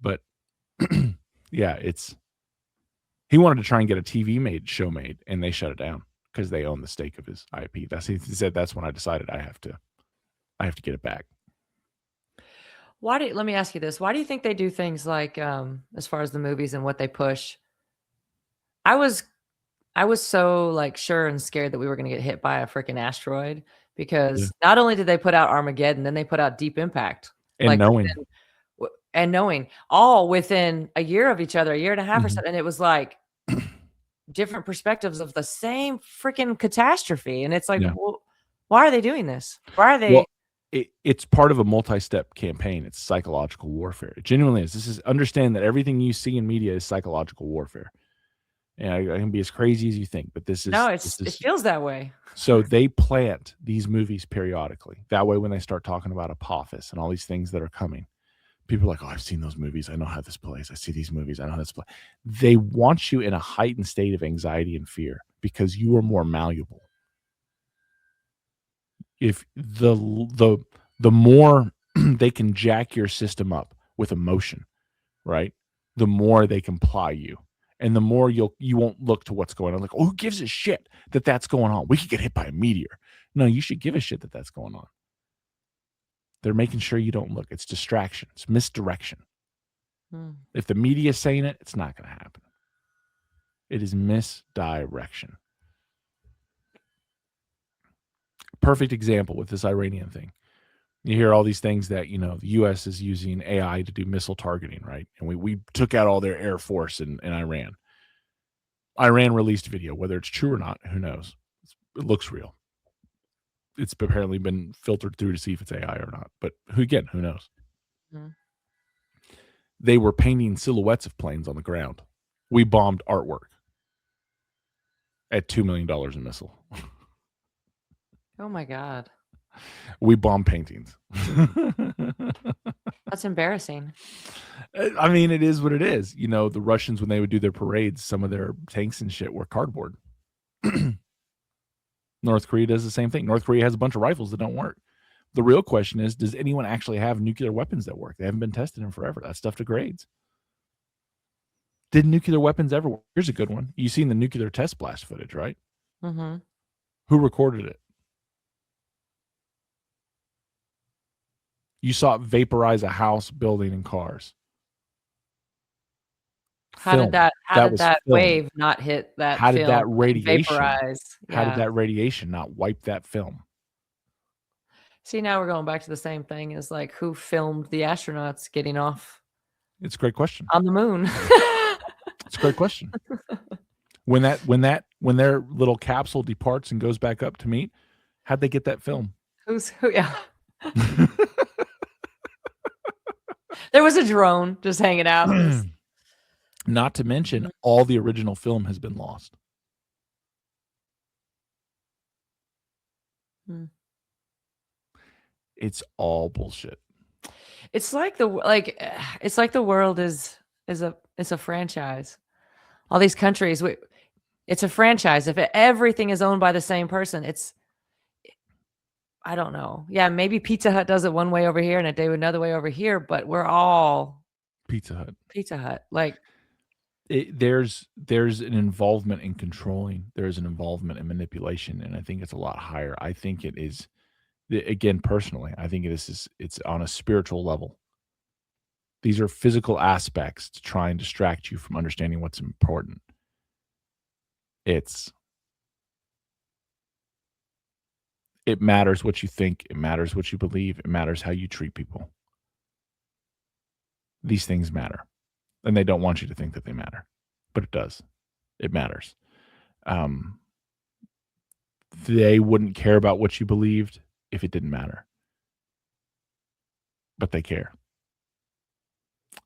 But yeah, he wanted to try and get a TV show made, and they shut it down because they own the stake of his IP. He said that's when I decided I have to get it back. Let me ask you this. Why do you think they do things like, as far as the movies and what they push? I was so like sure and scared that we were going to get hit by a freaking asteroid because not only did they put out Armageddon, then they put out Deep Impact. And knowing all within a year of each other, a year and a half or so. And it was like different perspectives of the same freaking catastrophe. And it's like, well, why are they doing this? Why are they? Well, it's part of a multi-step campaign. It's psychological warfare. It genuinely is. Understand that everything you see in media is psychological warfare. And I can be as crazy as you think, but this is it feels that way. So they plant these movies periodically. That way, when they start talking about Apophis and all these things that are coming, people are like, "Oh, I've seen those movies. I know how this plays. I see these movies. I know how this plays." They want you in a heightened state of anxiety and fear because you are more malleable. If the more they can jack your system up with emotion, right? The more they can ply you. And the more you won't look to what's going on. Like, oh, who gives a shit that that's going on? We could get hit by a meteor. No, you should give a shit that that's going on. They're making sure you don't look. It's distraction. It's misdirection. If the media is saying it, it's not going to happen. It is misdirection. Perfect example with this Iranian thing. You hear all these things that, the U.S. is using AI to do missile targeting, right? And we took out all their Air Force in Iran. Iran released video. Whether it's true or not, who knows? It looks real. It's apparently been filtered through to see if it's AI or not. But who knows? They were painting silhouettes of planes on the ground. We bombed artwork at $2 million a missile. Oh, my God. We bomb paintings. That's embarrassing. I mean, it is what it is. The Russians, when they would do their parades, some of their tanks and shit were cardboard. North Korea does the same thing. North Korea has a bunch of rifles that don't work. The real question is, does anyone actually have nuclear weapons that work? They haven't been tested in forever. That stuff degrades. Did nuclear weapons ever work? Here's a good one. You've seen the nuclear test blast footage, right? Who recorded it? You saw it vaporize a house, building, and cars. How did that wave not hit that? How did that radiation vaporize? How did that radiation not wipe that film? See, now we're going back to the same thing as like who filmed the astronauts getting off? It's a great question. On the moon. It's a great question. When their little capsule departs and goes back up to meet, how'd they get that film? Who? Yeah. There was a drone just hanging out. Not to mention, all the original film has been lost. It's all bullshit. It's like the world is a franchise. All these countries, it's a franchise. If everything is owned by the same person, I don't know. Yeah, maybe Pizza Hut does it one way over here and a day another way over here, but we're all Pizza Hut. Pizza Hut. Like, There's an involvement in controlling. There's an involvement in manipulation, and I think it's a lot higher. I think it is, again, personally, I think it's on a spiritual level. These are physical aspects to try and distract you from understanding what's important. It matters what you think. It matters what you believe. It matters how you treat people. These things matter. And they don't want you to think that they matter, but it does. It matters. They wouldn't care about what you believed if it didn't matter, but they care.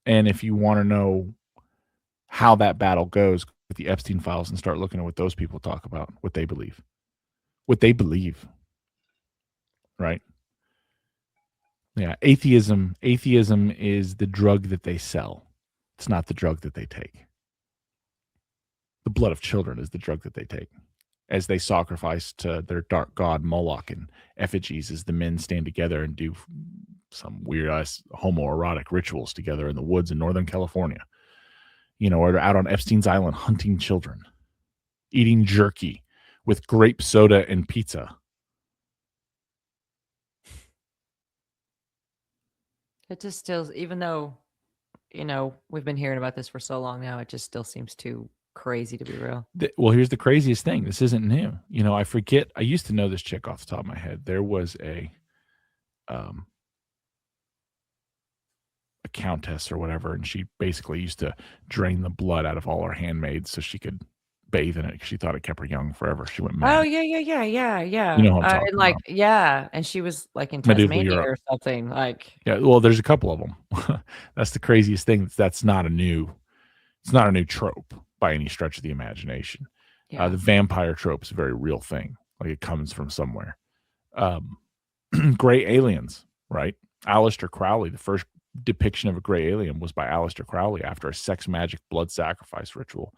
And if you want to know how that battle goes with the Epstein files and start looking at what those people talk about, what they believe, right? Yeah. Atheism is the drug that they sell. It's not the drug that they take. The blood of children is the drug that they take, as they sacrifice to their dark god Moloch and effigies as the men stand together and do some weird-ass homoerotic rituals together in the woods in Northern California. Or out on Epstein's Island hunting children, eating jerky with grape soda and pizza. it just still, even though, we've been hearing about this for so long now, it just still seems too crazy to be real. Well, here's the craziest thing. This isn't new. I forget. I used to know this chick off the top of my head. There was a countess or whatever, and she basically used to drain the blood out of all her handmaids so she could bathe in it because she thought it kept her young forever. She went mad. Oh yeah. You know what I'm talking about. Yeah, and she was like in Medieval Tasmania Europe. or something. Like, yeah, well, there's a couple of them. That's the craziest thing. It's not a new trope by any stretch of the imagination. yeah. The vampire trope is a very real thing. Like, it comes from somewhere. Gray aliens, right? Aleister Crowley, the first depiction of a gray alien was by Aleister Crowley after a sex magic blood sacrifice ritual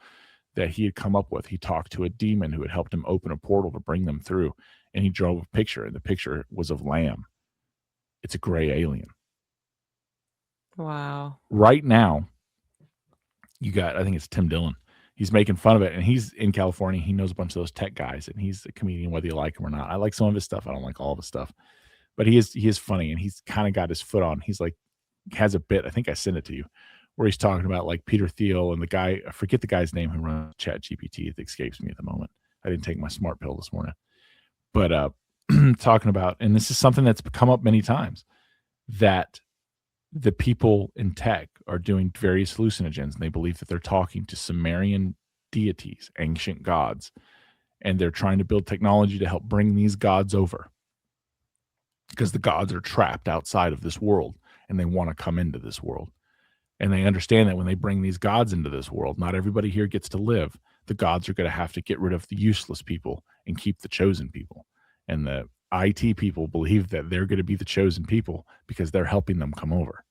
that he had come up with. He talked to a demon who had helped him open a portal to bring them through, and he drew a picture, and the picture was of lamb. It's a gray alien. Wow. Right now, you got, I think it's Tim Dillon. He's making fun of it, and he's in California. He knows a bunch of those tech guys, and he's a comedian, whether you like him or not. I like some of his stuff. I don't like all of his stuff, but he is funny, and he's kind of got his foot on. He's like, has a bit, I think I sent it to you, where he's talking about like Peter Thiel and the guy, I forget the guy's name who runs ChatGPT. It escapes me at the moment. I didn't take my smart pill this morning, but talking about, and this is something that's come up many times, that the people in tech are doing various hallucinogens, and they believe that they're talking to Sumerian deities, ancient gods, and they're trying to build technology to help bring these gods over because the gods are trapped outside of this world and they want to come into this world. And they understand that when they bring these gods into this world, not everybody here gets to live. The gods are going to have to get rid of the useless people and keep the chosen people. And the IT people believe that they're going to be the chosen people because they're helping them come over.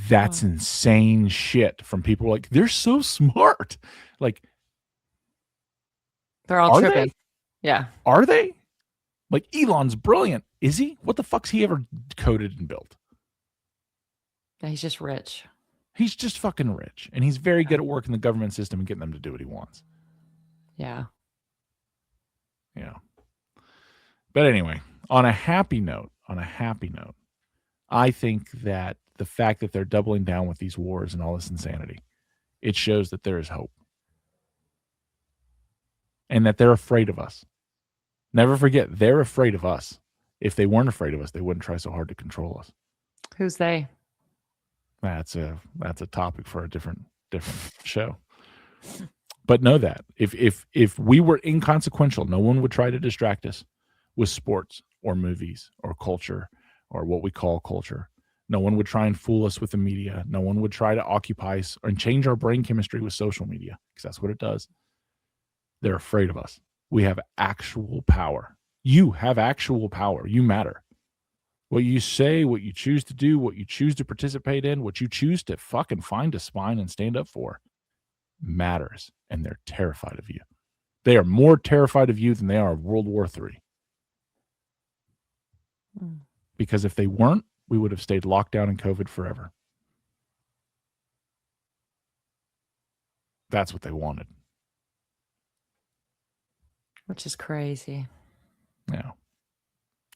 That's insane shit from people like, they're so smart. Like, they're all tripping. They? Yeah. Are they? Like, Elon's brilliant. Is he? What the fuck's he ever coded and built? He's just rich. He's just fucking rich. And he's very good at working the government system and getting them to do what he wants. Yeah. Yeah. But anyway, on a happy note, I think that the fact that they're doubling down with these wars and all this insanity, it shows that there is hope. And that they're afraid of us. Never forget, they're afraid of us. If they weren't afraid of us, they wouldn't try so hard to control us. Who's they? That's a topic for a different show. But know that if we were inconsequential, no one would try to distract us with sports or movies or culture or what we call culture. No one would try and fool us with the media. No one would try to occupy us and change our brain chemistry with social media, because that's what it does. They're afraid of us. We have actual power. You have actual power. You matter. What you say, what you choose to do, what you choose to participate in, what you choose to fucking find a spine and stand up for matters. And they're terrified of you. They are more terrified of you than they are of World War III. Because if they weren't, we would have stayed locked down in COVID forever. That's what they wanted. Which is crazy. Yeah.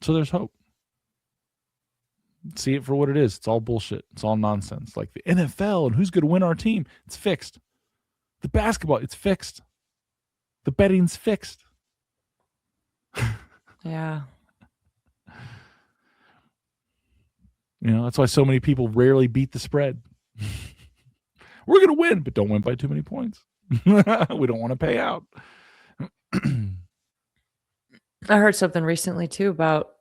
So there's hope. See it for what it is. It's all bullshit. It's all nonsense. Like the NFL and who's going to win our team, it's fixed. The basketball, it's fixed. The betting's fixed. Yeah. That's why so many people rarely beat the spread. We're going to win, but don't win by too many points. We don't want to pay out. I heard something recently too about,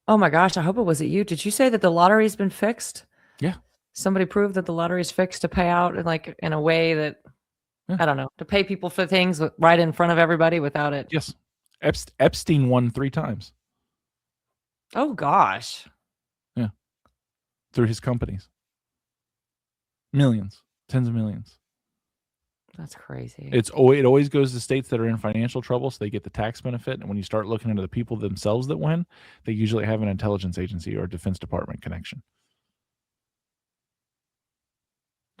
oh my gosh, I hope it wasn't you. Did you say that the lottery's been fixed? Yeah. Somebody proved that the lottery's fixed to pay out in a way that, I don't know, to pay people for things right in front of everybody without it. Yes. Epstein won 3 times. Oh gosh. Yeah. Through his companies. Millions. Tens of millions. That's crazy. It always goes to states that are in financial trouble, so they get the tax benefit. And when you start looking into the people themselves that win, they usually have an intelligence agency or Defense Department connection.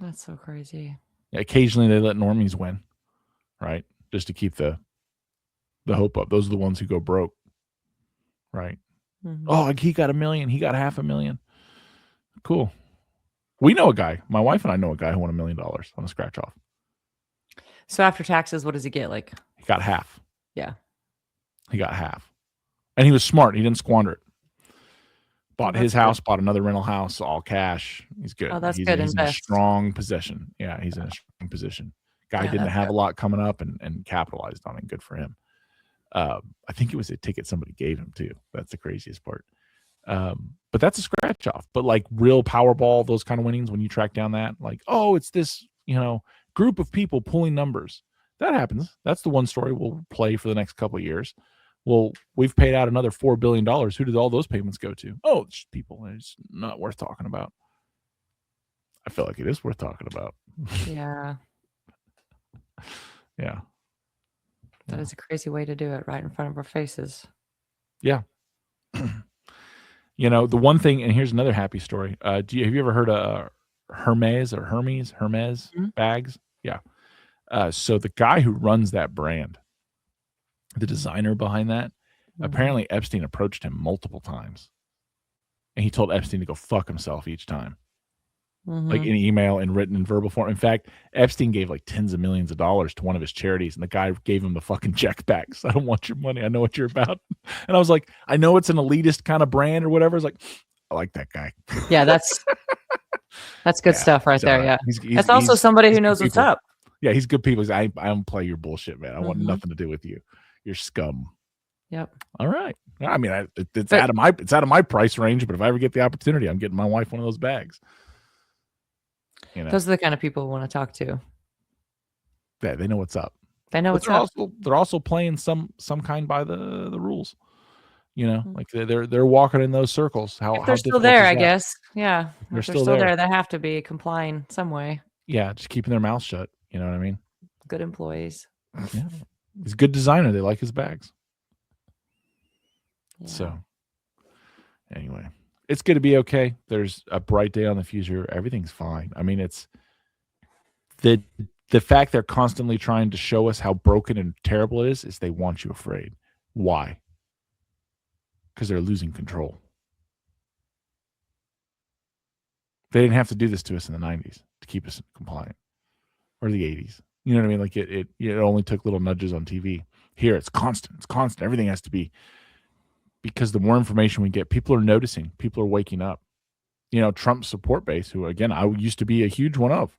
That's so crazy. Yeah, occasionally they let normies win, right? Just to keep the hope up. Those are the ones who go broke, right? Mm-hmm. Oh, he got $1 million. He got $500,000. Cool. We know a guy. My wife and I know a guy who won $1 million on a scratch off. So after taxes, what does he get? Like he got half. Yeah. He got half. And he was smart. He didn't squander it. Bought his house, bought another rental house, all cash. He's good. Oh, that's good. He's in a strong position. Yeah, he's in a strong position. Guy didn't have a lot coming up and capitalized on it. Good for him. I think it was a ticket somebody gave him too. That's the craziest part. But that's a scratch off. But like real Powerball, those kind of winnings, when you track down that, like, oh, it's this, group of people pulling numbers. That happens. That's the one story we'll play for the next couple of years. Well, we've paid out another $4 billion. Who did all those payments go to? Oh, it's just people. It's not worth talking about. I feel like it is worth talking about. Yeah. Yeah. That is a crazy way to do it, right in front of our faces. Yeah. The one thing, and here's another happy story. Have you ever heard of Hermes mm-hmm. bags? Yeah. So the guy who runs that brand, the designer behind that, apparently Epstein approached him multiple times. And he told Epstein to go fuck himself each time. Like in email and written in verbal form. In fact, Epstein gave like tens of millions of dollars to one of his charities, and the guy gave him the fucking check back. So I don't want your money. I know what you're about. And I was like, I know it's an elitist kind of brand or whatever. It's like, I like that guy. Yeah, that's good stuff right there. Right. Yeah. That's also somebody who knows what's up. Yeah, he's good people. I don't play your bullshit, man. I want nothing to do with you. You're scum. Yep. All right. I mean, it's out of my price range, but if I ever get the opportunity, I'm getting my wife one of those bags. Those are the kind of people we want to talk to. Yeah, they know what's up. They know what's up. They're also playing some kind by the rules. Like they're walking in those circles. If they're still there, I guess. Yeah. If they're still there, they have to be complying some way. Yeah, just keeping their mouth shut. You know what I mean? Good employees. Yeah. He's a good designer. They like his bags. Yeah. So anyway, it's going to be okay. There's a bright day on the future. Everything's fine. I mean, it's the fact they're constantly trying to show us how broken and terrible it is they want you afraid. Why? Because they're losing control. They didn't have to do this to us in the 90s to keep us compliant, or the 80s. You know what I mean? Like it only took little nudges on TV. Here, it's constant. It's constant. Everything has to be, because the more information we get, people are noticing. People are waking up. Trump's support base, who, again, I used to be a huge one of.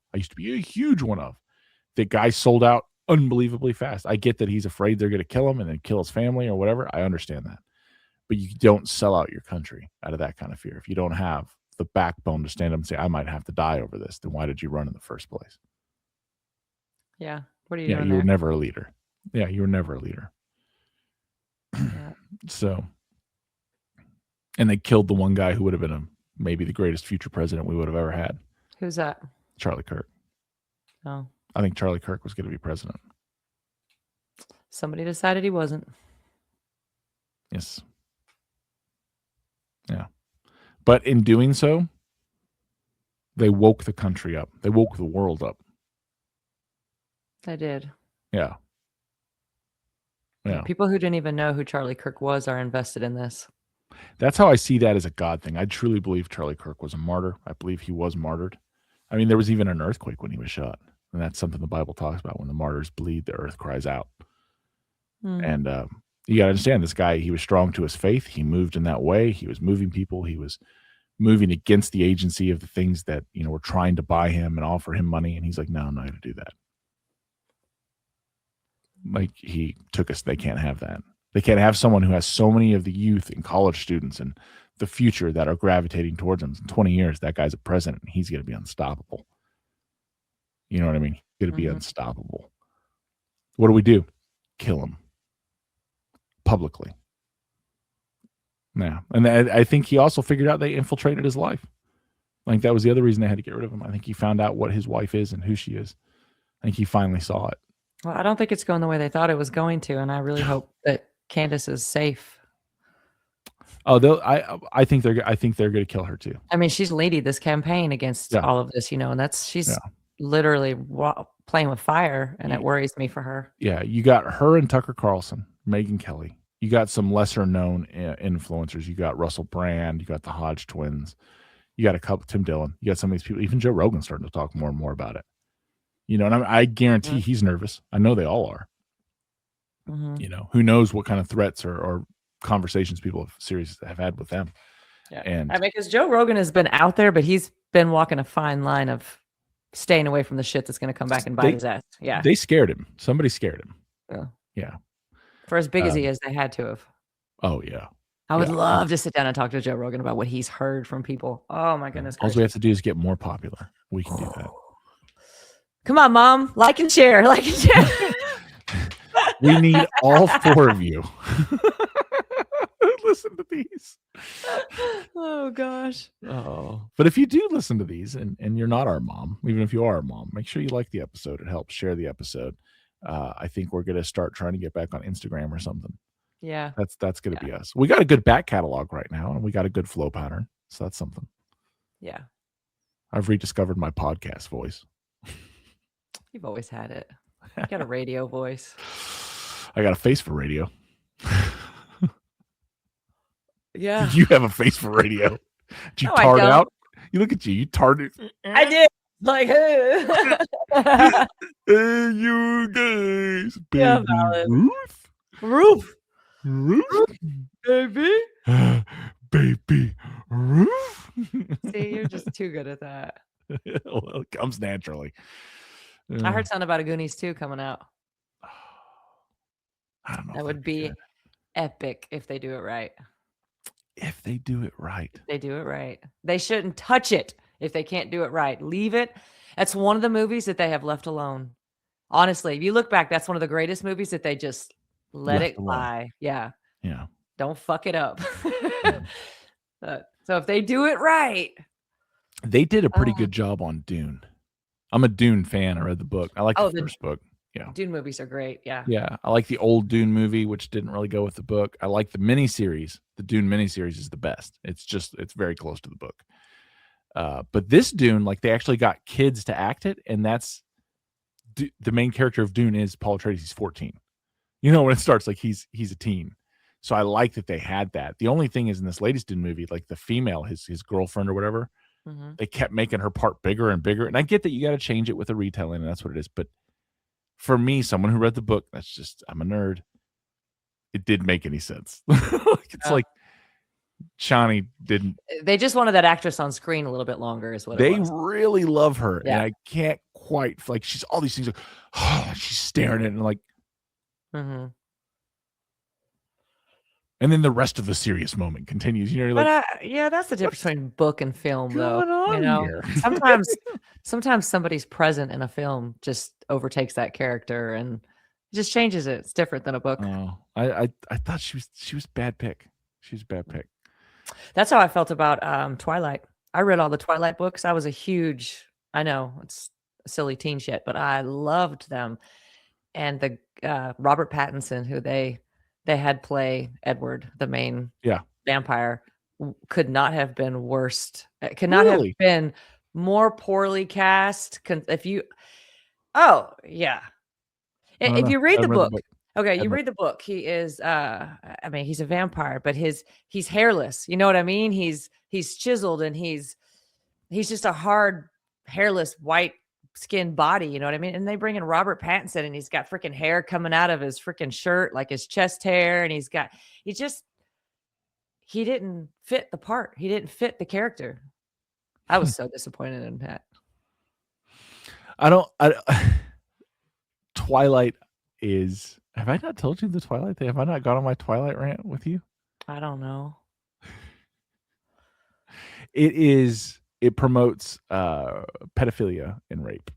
The guy sold out unbelievably fast. I get that he's afraid they're going to kill him and then kill his family or whatever. I understand that. But you don't sell out your country out of that kind of fear. If you don't have the backbone to stand up and say, I might have to die over this, then why did you run in the first place? Yeah. What are you doing? You were never a leader. Yeah, you were never a leader. Yeah. So, and they killed the one guy who would have been maybe the greatest future president we would have ever had. Who's that? Charlie Kirk. Oh. I think Charlie Kirk was going to be president. Somebody decided he wasn't. Yes. Yeah. But in doing so, they woke the country up. They woke the world up. They did. Yeah. Yeah, people who didn't even know who Charlie Kirk was are invested in this. That's how I see that as a God thing. I truly believe Charlie Kirk was a martyr. I believe he was martyred. I mean, there was even an earthquake when he was shot. And that's something the Bible talks about. When the martyrs bleed, the earth cries out. And you got to understand, this guy, he was strong to his faith. He moved in that way. He was moving people. He was moving against the agency of the things that, were trying to buy him and offer him money. And he's like, no, I'm not going to do that. Like, he took us. They can't have that. They can't have someone who has so many of the youth and college students and the future that are gravitating towards him. In 20 years, that guy's a president, and he's going to be unstoppable. You know what I mean? He's going to be unstoppable. What do? Kill him publicly. Yeah. And I think he also figured out they infiltrated his life. Like, that was the other reason they had to get rid of him. I think he found out what his wife is and who she is. I think he finally saw it. Well, I don't think it's going the way they thought it was going to, and I really hope that Candace is safe. Oh, I think they're going to kill her too. I mean, she's leading this campaign against all of this, and she's literally playing with fire, and it worries me for her. Yeah, you got her and Tucker Carlson, Megyn Kelly. You got some lesser known influencers. You got Russell Brand. You got the Hodge twins. You got a couple, Tim Dillon. You got some of these people. Even Joe Rogan's starting to talk more and more about it. And I guarantee he's nervous. I know they all are. Who knows what kind of threats or conversations people have had with them. Yeah. And I mean, because Joe Rogan has been out there, but he's been walking a fine line of staying away from the shit that's going to come back and bite his ass. Yeah. They scared him. Somebody scared him. Yeah. For as big as he is, they had to have. Oh, yeah. I would love to sit down and talk to Joe Rogan about what he's heard from people. Oh, my goodness. All we have to do is get more popular. We can do that. Come on, Mom. Like and share. Like and share. We need all 4 of you. Listen to these. Oh, gosh. Oh. But if you do listen to these and you're not our mom, even if you are our mom, make sure you like the episode. It helps. Share the episode. I think we're going to start trying to get back on Instagram or something. Yeah. That's going to be us. We got a good back catalog right now, and we got a good flow pattern. So that's something. Yeah. I've rediscovered my podcast voice. You've always had it. You got a radio voice. I got a face for radio. Yeah. You have a face for radio. Did you tart out? You look at you. You tarted. I did. Like, hey, you guys. Baby Ruth. Baby. Baby Ruth. See, you're just too good at that. Well, it comes naturally. I heard something about a Goonies 2 coming out. I don't know. That would be epic if they do it right. If they do it right. They do it right. They shouldn't touch it if they can't do it right. Leave it. That's one of the movies that they have left alone. Honestly, if you look back, that's one of the greatest movies that they just let it lie. Yeah. Yeah. Don't fuck it up. So if they do it right. They did a pretty good job on Dune. I'm a Dune fan. I read the book. I like the first book. Yeah. Dune movies are great. Yeah. Yeah. I like the old Dune movie, which didn't really go with the book. I like the miniseries. The Dune miniseries is the best. It's very close to the book. But this Dune, like, they actually got kids to act it. And that's the main character of Dune is Paul Atreides. He's 14. When it starts, like, he's a teen. So I like that they had that. The only thing is, in this latest Dune movie, like, the female, his girlfriend or whatever, they kept making her part bigger and bigger. And I get that you got to change it with the retelling, and that's what it is. But for me, someone who read the book, I'm a nerd. It didn't make any sense. Like Shani didn't. They just wanted that actress on screen a little bit longer, is what they it was. really love her. Yeah. And I can't quite, like, she's all these things. Like, she's staring at it and like, and then the rest of the serious moment continues. You're like, that's the difference between book and film, though. Here? Sometimes somebody's present in a film just overtakes that character and just changes it. It's different than a book. Oh, I thought she was bad pick. She was a bad pick. That's how I felt about Twilight. I read all the Twilight books. I was a huge. I know it's silly teen shit, but I loved them. And the Robert Pattinson, who they had play Edward, the main vampire. could not have been worse. It could not have Really? been more poorly cast. If you, oh yeah, I don't if know. you I read the haven't read the book, book. okay, you Haven't read. read the book. He is, I mean, he's a vampire, but he's hairless. You know what I mean? He's chiseled and he's just a hard, hairless, white skinned body. You know what I mean? And they bring in Robert Pattinson, and he's got freaking hair coming out of his freaking shirt, like his chest hair, and he just he didn't fit the part. He didn't fit the character. I was so disappointed in Pat. I Twilight is. Have I not told you the Twilight thing? Have I not gone on my Twilight rant with you? I don't know. It promotes pedophilia and rape.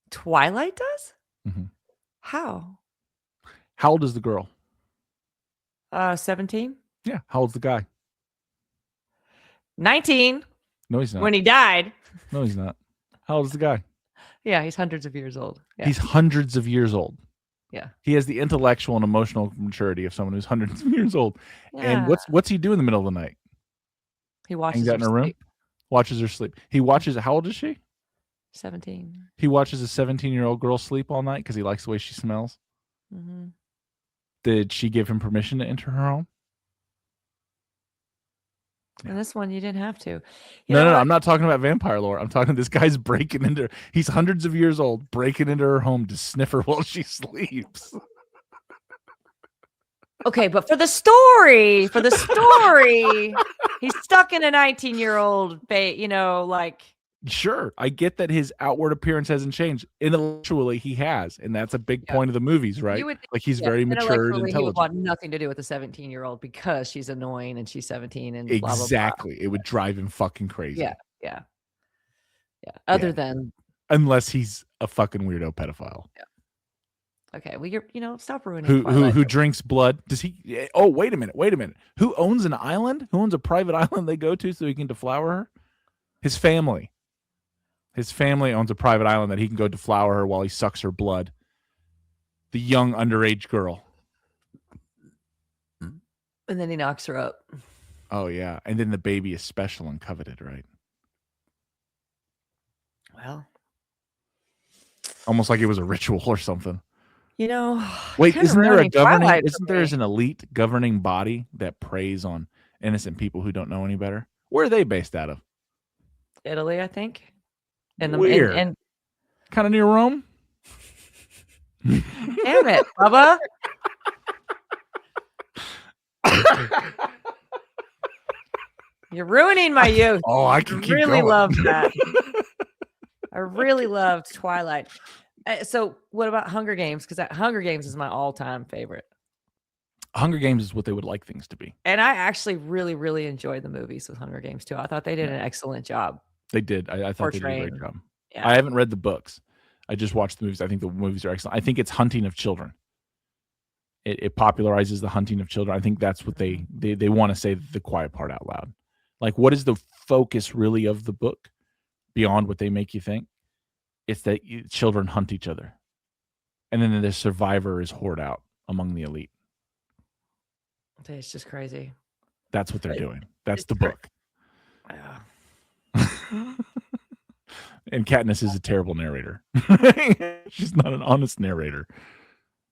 Twilight does? Mm-hmm. How? How old is the girl? 17? Yeah. How old's the guy? 19. No, he's not. When he died. No, he's not. How old is the guy? Yeah, he's hundreds of years old. Yeah. He's hundreds of years old. Yeah. He has the intellectual and emotional maturity of someone who's hundreds of years old. Yeah. And what's he do in the middle of the night? He watches Hangs out in her room. Watches her sleep. He watches. How old is she? 17. He watches a 17-year-old girl sleep all night because he likes the way she smells. Mm-hmm. Did she give him permission to enter her home? And this one, you didn't have to. No. I'm not talking about vampire lore. I'm talking this guy's breaking into. He's hundreds of years old, breaking into her home to sniff her while she sleeps. Okay, but for the story, he's stuck in a 19-year-old, like. Sure, I get that his outward appearance hasn't changed. Intellectually, he has, and that's a big point of the movies, right? Like he's very mature and intelligent. He would want nothing to do with the 17-year-old because she's annoying and she's 17 and blah, exactly. Blah, blah. It would drive him fucking crazy. Yeah. Other than unless he's a fucking weirdo pedophile. Yeah. Okay, well, stop ruining. Who drinks blood? Does he? Oh, wait a minute. Who owns an island? Who owns a private island they go to so he can deflower her? His family. His family owns a private island that he can go deflower her while he sucks her blood. The young underage girl. And then he knocks her up. Oh, yeah. And then the baby is special and coveted, right? Well. Almost like it was a ritual or something. Wait, isn't there an elite governing body that preys on innocent people who don't know any better? Where are they based out of? Italy, I think. Weird. And kind of near Rome. Damn it, Bubba. You're ruining my youth. Oh, I can keep really going. Love that. I really loved Twilight. So what about Hunger Games? Because Hunger Games is my all-time favorite. Hunger Games is what they would like things to be. And I actually really, really enjoyed the movies with Hunger Games too. I thought they did an excellent job. They did. I thought they did a great job. Yeah. I haven't read the books. I just watched the movies. I think the movies are excellent. I think it's hunting of children. It popularizes the hunting of children. I think that's what they want to say the quiet part out loud. Like, what is the focus really of the book beyond what they make you think? It's that children hunt each other. And then the survivor is hoard out among the elite. It's just crazy. That's what they're doing. That's the book. Yeah. And Katniss is a terrible narrator. She's not an honest narrator.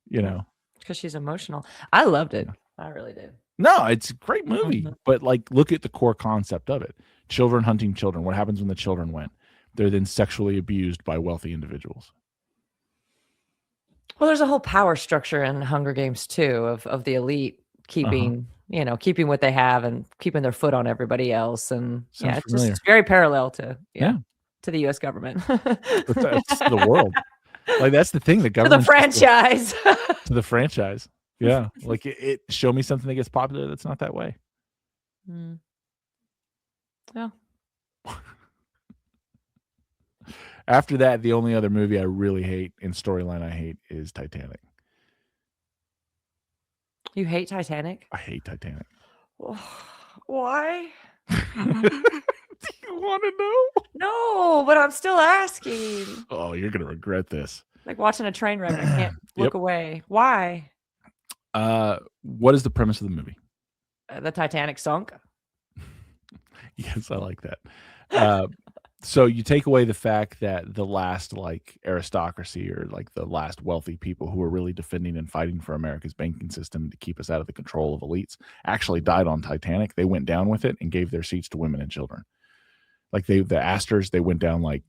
Because she's emotional. I loved it. I really did. No, it's a great movie. Mm-hmm. But look at the core concept of it. Children hunting children. What happens when the children win? They're then sexually abused by wealthy individuals. Well, there's a whole power structure in Hunger Games too, of the elite keeping what they have and keeping their foot on everybody else. And it's very parallel to the U.S. government. That's the world. Like, that's the thing. The government to the franchise. To the franchise. Yeah. Like it show me something that gets popular that's not that way. Mm. Yeah. After that, the only other movie I really hate in storyline I hate is Titanic. You hate Titanic? I hate Titanic. Why? Do you want to know? No, but I'm still asking. Oh, you're going to regret this. Like watching a train wreck. I can't look away. Why? What is the premise of the movie? The Titanic sunk. Yes, I like that. So you take away the fact that the last like aristocracy or like the last wealthy people who were really defending and fighting for America's banking system to keep us out of the control of elites actually died on Titanic. They went down with it and gave their seats to women and children. Like the Astors, they went down like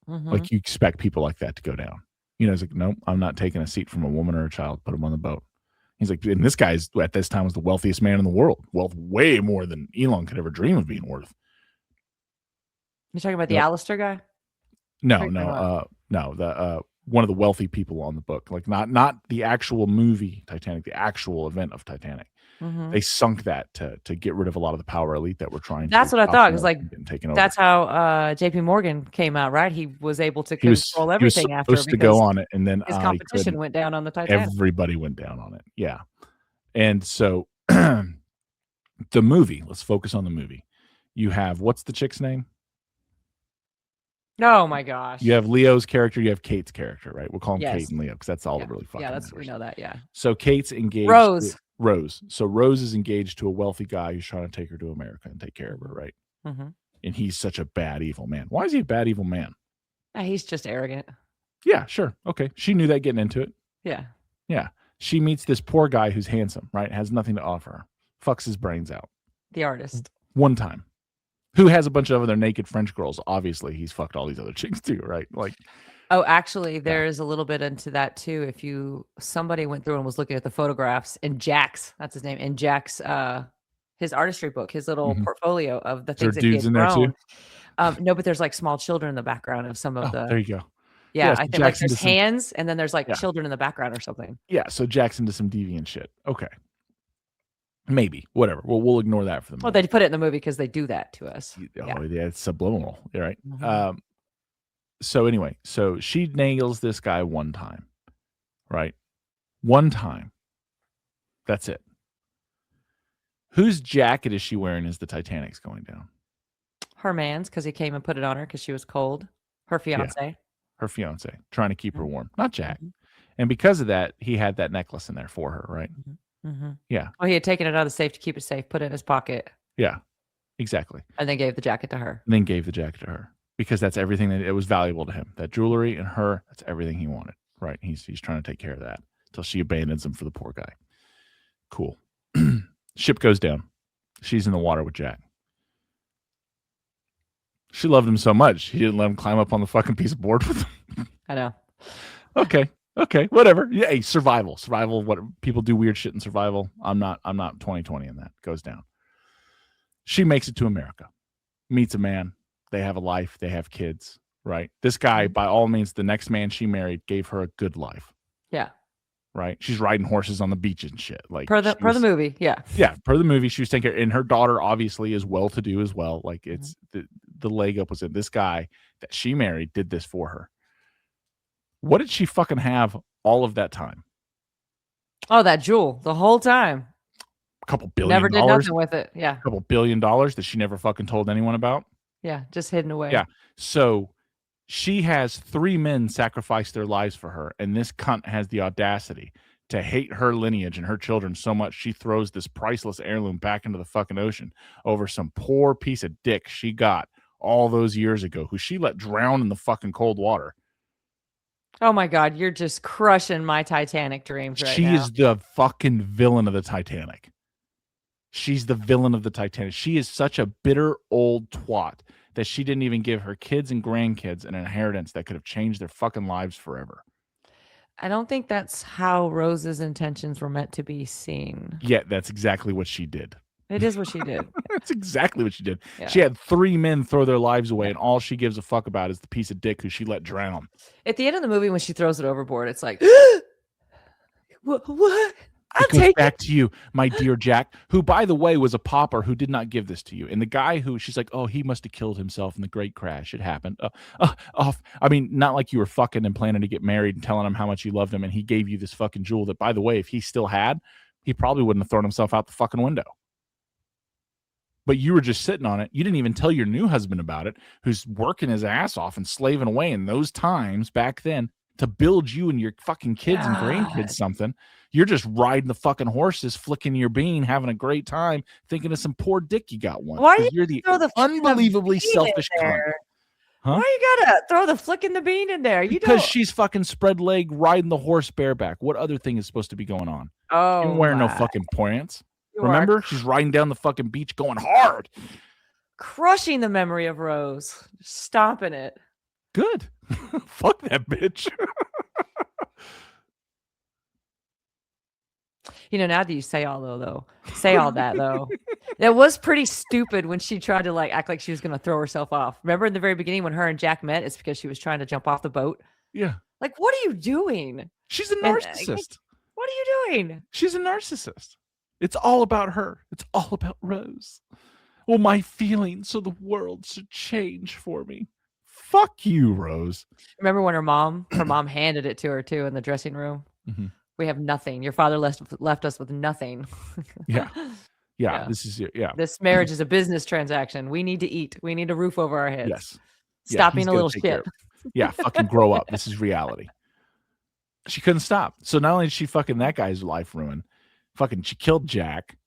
you expect people like that to go down. You know, it's like, nope, I'm not taking a seat from a woman or a child. Put them on the boat. He's like, and this guy's at this time was the wealthiest man in the world. Wealth way more than Elon could ever dream of being worth. You talking about the Alistair guy? No. The one of the wealthy people on the book, like not the actual movie Titanic, the actual event of Titanic. They sunk that to get rid of a lot of the power elite that were trying. That's what I thought. Because like taken over. That's how J.P. Morgan came out, right? He was able to control everything after. He was supposed to go on it, and then his competition went down on the Titanic. Everybody went down on it. Yeah, and so the movie. Let's focus on the movie. You have what's the chick's name? Oh my gosh! You have Leo's character. You have Kate's character, right? We'll call them Kate and Leo because that's all that really fucking matters. We know that. Yeah. So Kate's engaged. Rose. So Rose is engaged to a wealthy guy who's trying to take her to America and take care of her, right? And he's such a bad, evil man. Why is he a bad, evil man? He's just arrogant. Yeah, sure. Okay. She knew that getting into it. Yeah. Yeah. She meets this poor guy who's handsome, right? Has nothing to offer her. Fucks his brains out. The artist. One time. Who has a bunch of other naked French girls. Obviously, he's fucked all these other chicks too, right? Like, oh, actually, there's a little bit into that too. If somebody went through and was looking at the photographs in Jack's, that's his name, in Jack's, his artistry book, his little portfolio of the things that he had grown. No, but there's like small children in the background of some of the. There you go. Yeah, I think like there's hands, and then there's like children in the background or something. Yeah, so Jack's into some deviant shit. Okay. Maybe, whatever. We'll ignore that for the moment. Well, they put it in the movie because they do that to us. Oh, yeah, it's subliminal, right? So anyway, so she nails this guy one time, right? One time. That's it. Whose jacket is she wearing as the Titanic's going down? Her man's, because he came and put it on her because she was cold. Her fiance. Yeah, her fiance, trying to keep her warm. Not Jack. And because of that, he had that necklace in there for her, right? Yeah. Oh, he had taken it out of the safe to keep it safe, put it in his pocket. Yeah, exactly. And then gave the jacket to her. Because that's everything that it was valuable to him. That jewelry and her, that's everything he wanted, right? He's trying to take care of that until she abandons him for the poor guy. Cool. Ship goes down. She's in the water with Jack. She loved him so much, she didn't let him climb up on the fucking piece of board with him. I know. Okay, whatever. Yeah, hey, survival. What people do weird shit in survival. I'm not 2020 in that. Goes down. She makes it to America. Meets a man. They have a life. They have kids, right? This guy, by all means, the next man she married gave her a good life. Yeah. Right? She's riding horses on the beach and shit. Like per the movie, yeah. Yeah, per the movie, she was taking care, and her daughter obviously is well-to-do as well. Like it's the leg up was in this guy that she married did this for her. What did she fucking have all of that time? Oh, that jewel the whole time. A couple $1 billion. Never did nothing with it. Yeah. A couple $1 billion that she never fucking told anyone about. Yeah, just hidden away. Yeah. So she has 3 men sacrifice their lives for her, and this cunt has the audacity to hate her lineage and her children so much she throws this priceless heirloom back into the fucking ocean over some poor piece of dick she got all those years ago, who she let drown in the fucking cold water. Oh my God, you're just crushing my Titanic dreams right now. She is the fucking villain of the Titanic. She's the villain of the Titanic. She is such a bitter old twat that she didn't even give her kids and grandkids an inheritance that could have changed their fucking lives forever. I don't think that's how Rose's intentions were meant to be seen. Yeah, that's exactly what she did. It is what she did. That's exactly what she did. Yeah. She had 3 men throw their lives away, and all she gives a fuck about is the piece of dick who she let drown. At the end of the movie, when she throws it overboard, it's like, what? It goes back to you, my dear Jack, who, by the way, was a pauper who did not give this to you. And the guy who, she's like, oh, he must have killed himself in the great crash. It happened. I mean, not like you were fucking and planning to get married and telling him how much you loved him, and he gave you this fucking jewel that, by the way, if he still had, he probably wouldn't have thrown himself out the fucking window. But you were just sitting on it. You didn't even tell your new husband about it, who's working his ass off and slaving away in those times back then to build you and your fucking kids and grandkids something. You're just riding the fucking horses, flicking your bean, having a great time, thinking of some poor dick you got once. Why do you You're the throw the unbelievably selfish cunt. Huh? Why you gotta throw the flick in the bean in there? Because she's fucking spread leg riding the horse bareback. What other thing is supposed to be going on? Oh, you're wearing no fucking pants. Remember? She's riding down the fucking beach going hard. Crushing the memory of Rose. Stomping it. Good. Fuck that bitch. Now that you say all that though, it was pretty stupid when she tried to like act like she was gonna throw herself off. Remember in the very beginning when her and Jack met, it's because she was trying to jump off the boat. Yeah. Like, what are you doing? She's a narcissist. What are you doing? She's a narcissist. It's all about her. It's all about Rose. Well, my feelings so the world should change for me. Fuck you, Rose. Remember when her mom handed it to her too in the dressing room? Mm-hmm. We have nothing. Your father left us with nothing. Yeah. This is This marriage is a business transaction. We need to eat. We need a roof over our heads. Yes. Stop being a little shit. Yeah, fucking grow up. This is reality. She couldn't stop. So not only did she fucking that guy's life ruin, fucking she killed Jack.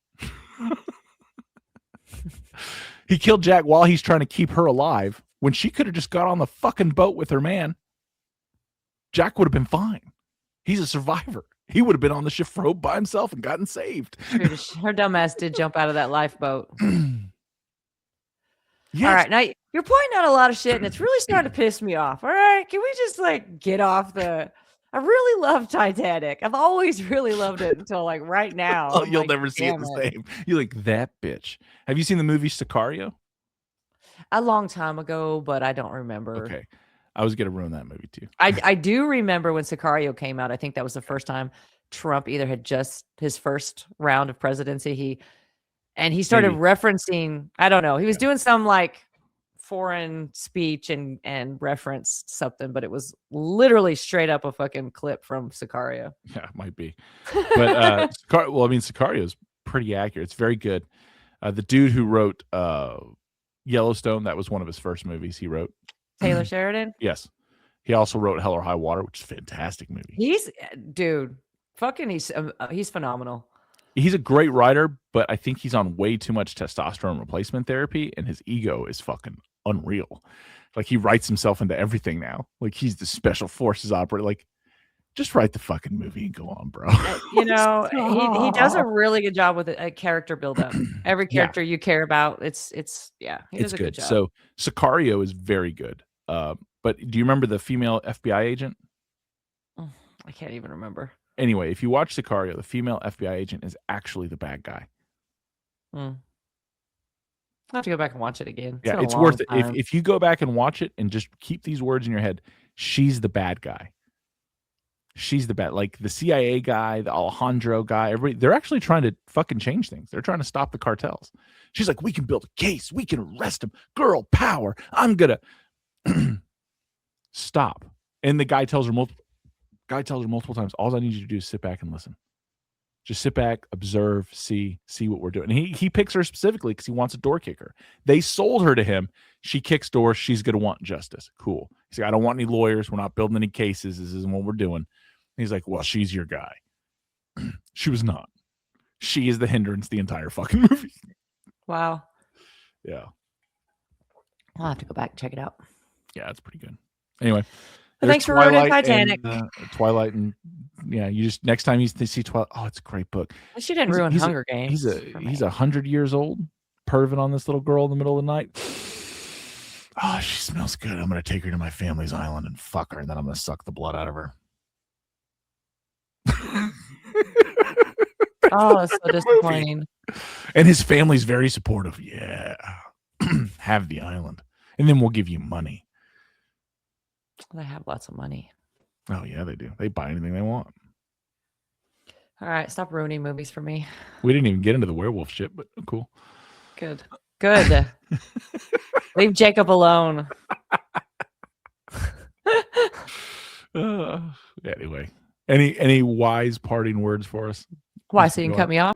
He killed Jack while he's trying to keep her alive when she could have just got on the fucking boat with her man. Jack would have been fine. He's a survivor. He would have been on the ship rope by himself and gotten saved. Her dumbass did jump out of that lifeboat. Yes. All right, now you're pointing out a lot of shit, and it's really starting to piss me off. All right, can we just like get off the? I really love Titanic. I've always really loved it until like right now. Oh, you'll never see it the same. You like that bitch. Have you seen the movie Sicario? A long time ago, but I don't remember. Okay. I was gonna ruin that movie too. I do remember when Sicario came out. I think that was the first time Trump either had just his first round of presidency. He started referencing. I don't know. He was doing some like foreign speech and referenced something, but it was literally straight up a fucking clip from Sicario. Yeah, it might be. But Sicario is pretty accurate. It's very good. The dude who wrote Yellowstone, that was one of his first movies he wrote. Taylor Sheridan? Yes. He also wrote Hell or High Water, which is a fantastic movie. He's phenomenal. He's a great writer, but I think he's on way too much testosterone replacement therapy, and his ego is fucking unreal. Like, he writes himself into everything now. Like, he's the special forces operator. Like, just write the fucking movie and go on, bro. He does a really good job with a character buildup. Every character you care about, he does a good job. So Sicario is very good. But do you remember the female FBI agent? I can't even remember. Anyway, if you watch Sicario, the female FBI agent is actually the bad guy. I'll have to go back and watch it again. It's worth it. If you go back and watch it and just keep these words in your head, she's the bad guy. She's the bad, like the CIA guy, the Alejandro guy, everybody, they're actually trying to fucking change things. They're trying to stop the cartels. She's like, we can build a case. We can arrest him. Girl power. I'm going to stop. And the guy tells her multiple times, all I need you to do is sit back and listen. Just sit back, observe, see what we're doing. And he picks her specifically because he wants a door kicker. They sold her to him. She kicks doors. She's going to want justice. Cool. He's like, I don't want any lawyers. We're not building any cases. This isn't what we're doing. He's like, well, she's your guy. She was not. She is the hindrance the entire fucking movie. Wow. Yeah. I'll have to go back and check it out. Yeah, it's pretty good. Anyway. Thanks for ruining Titanic. Twilight, and you just next time you see Twilight, oh, it's a great book. She didn't ruin Hunger Games. He's 100 years old, perving on this little girl in the middle of the night. Oh, she smells good. I'm gonna take her to my family's island and fuck her, and then I'm gonna suck the blood out of her. Oh, that's so disappointing. And his family's very supportive. Yeah, have the island, and then we'll give you money. They have lots of money. Oh, yeah, they do. They buy anything they want. All right, stop ruining movies for me. We didn't even get into the werewolf shit, but cool. Good. Leave Jacob alone. Anyway, any wise parting words for us? Why, so you can cut me off?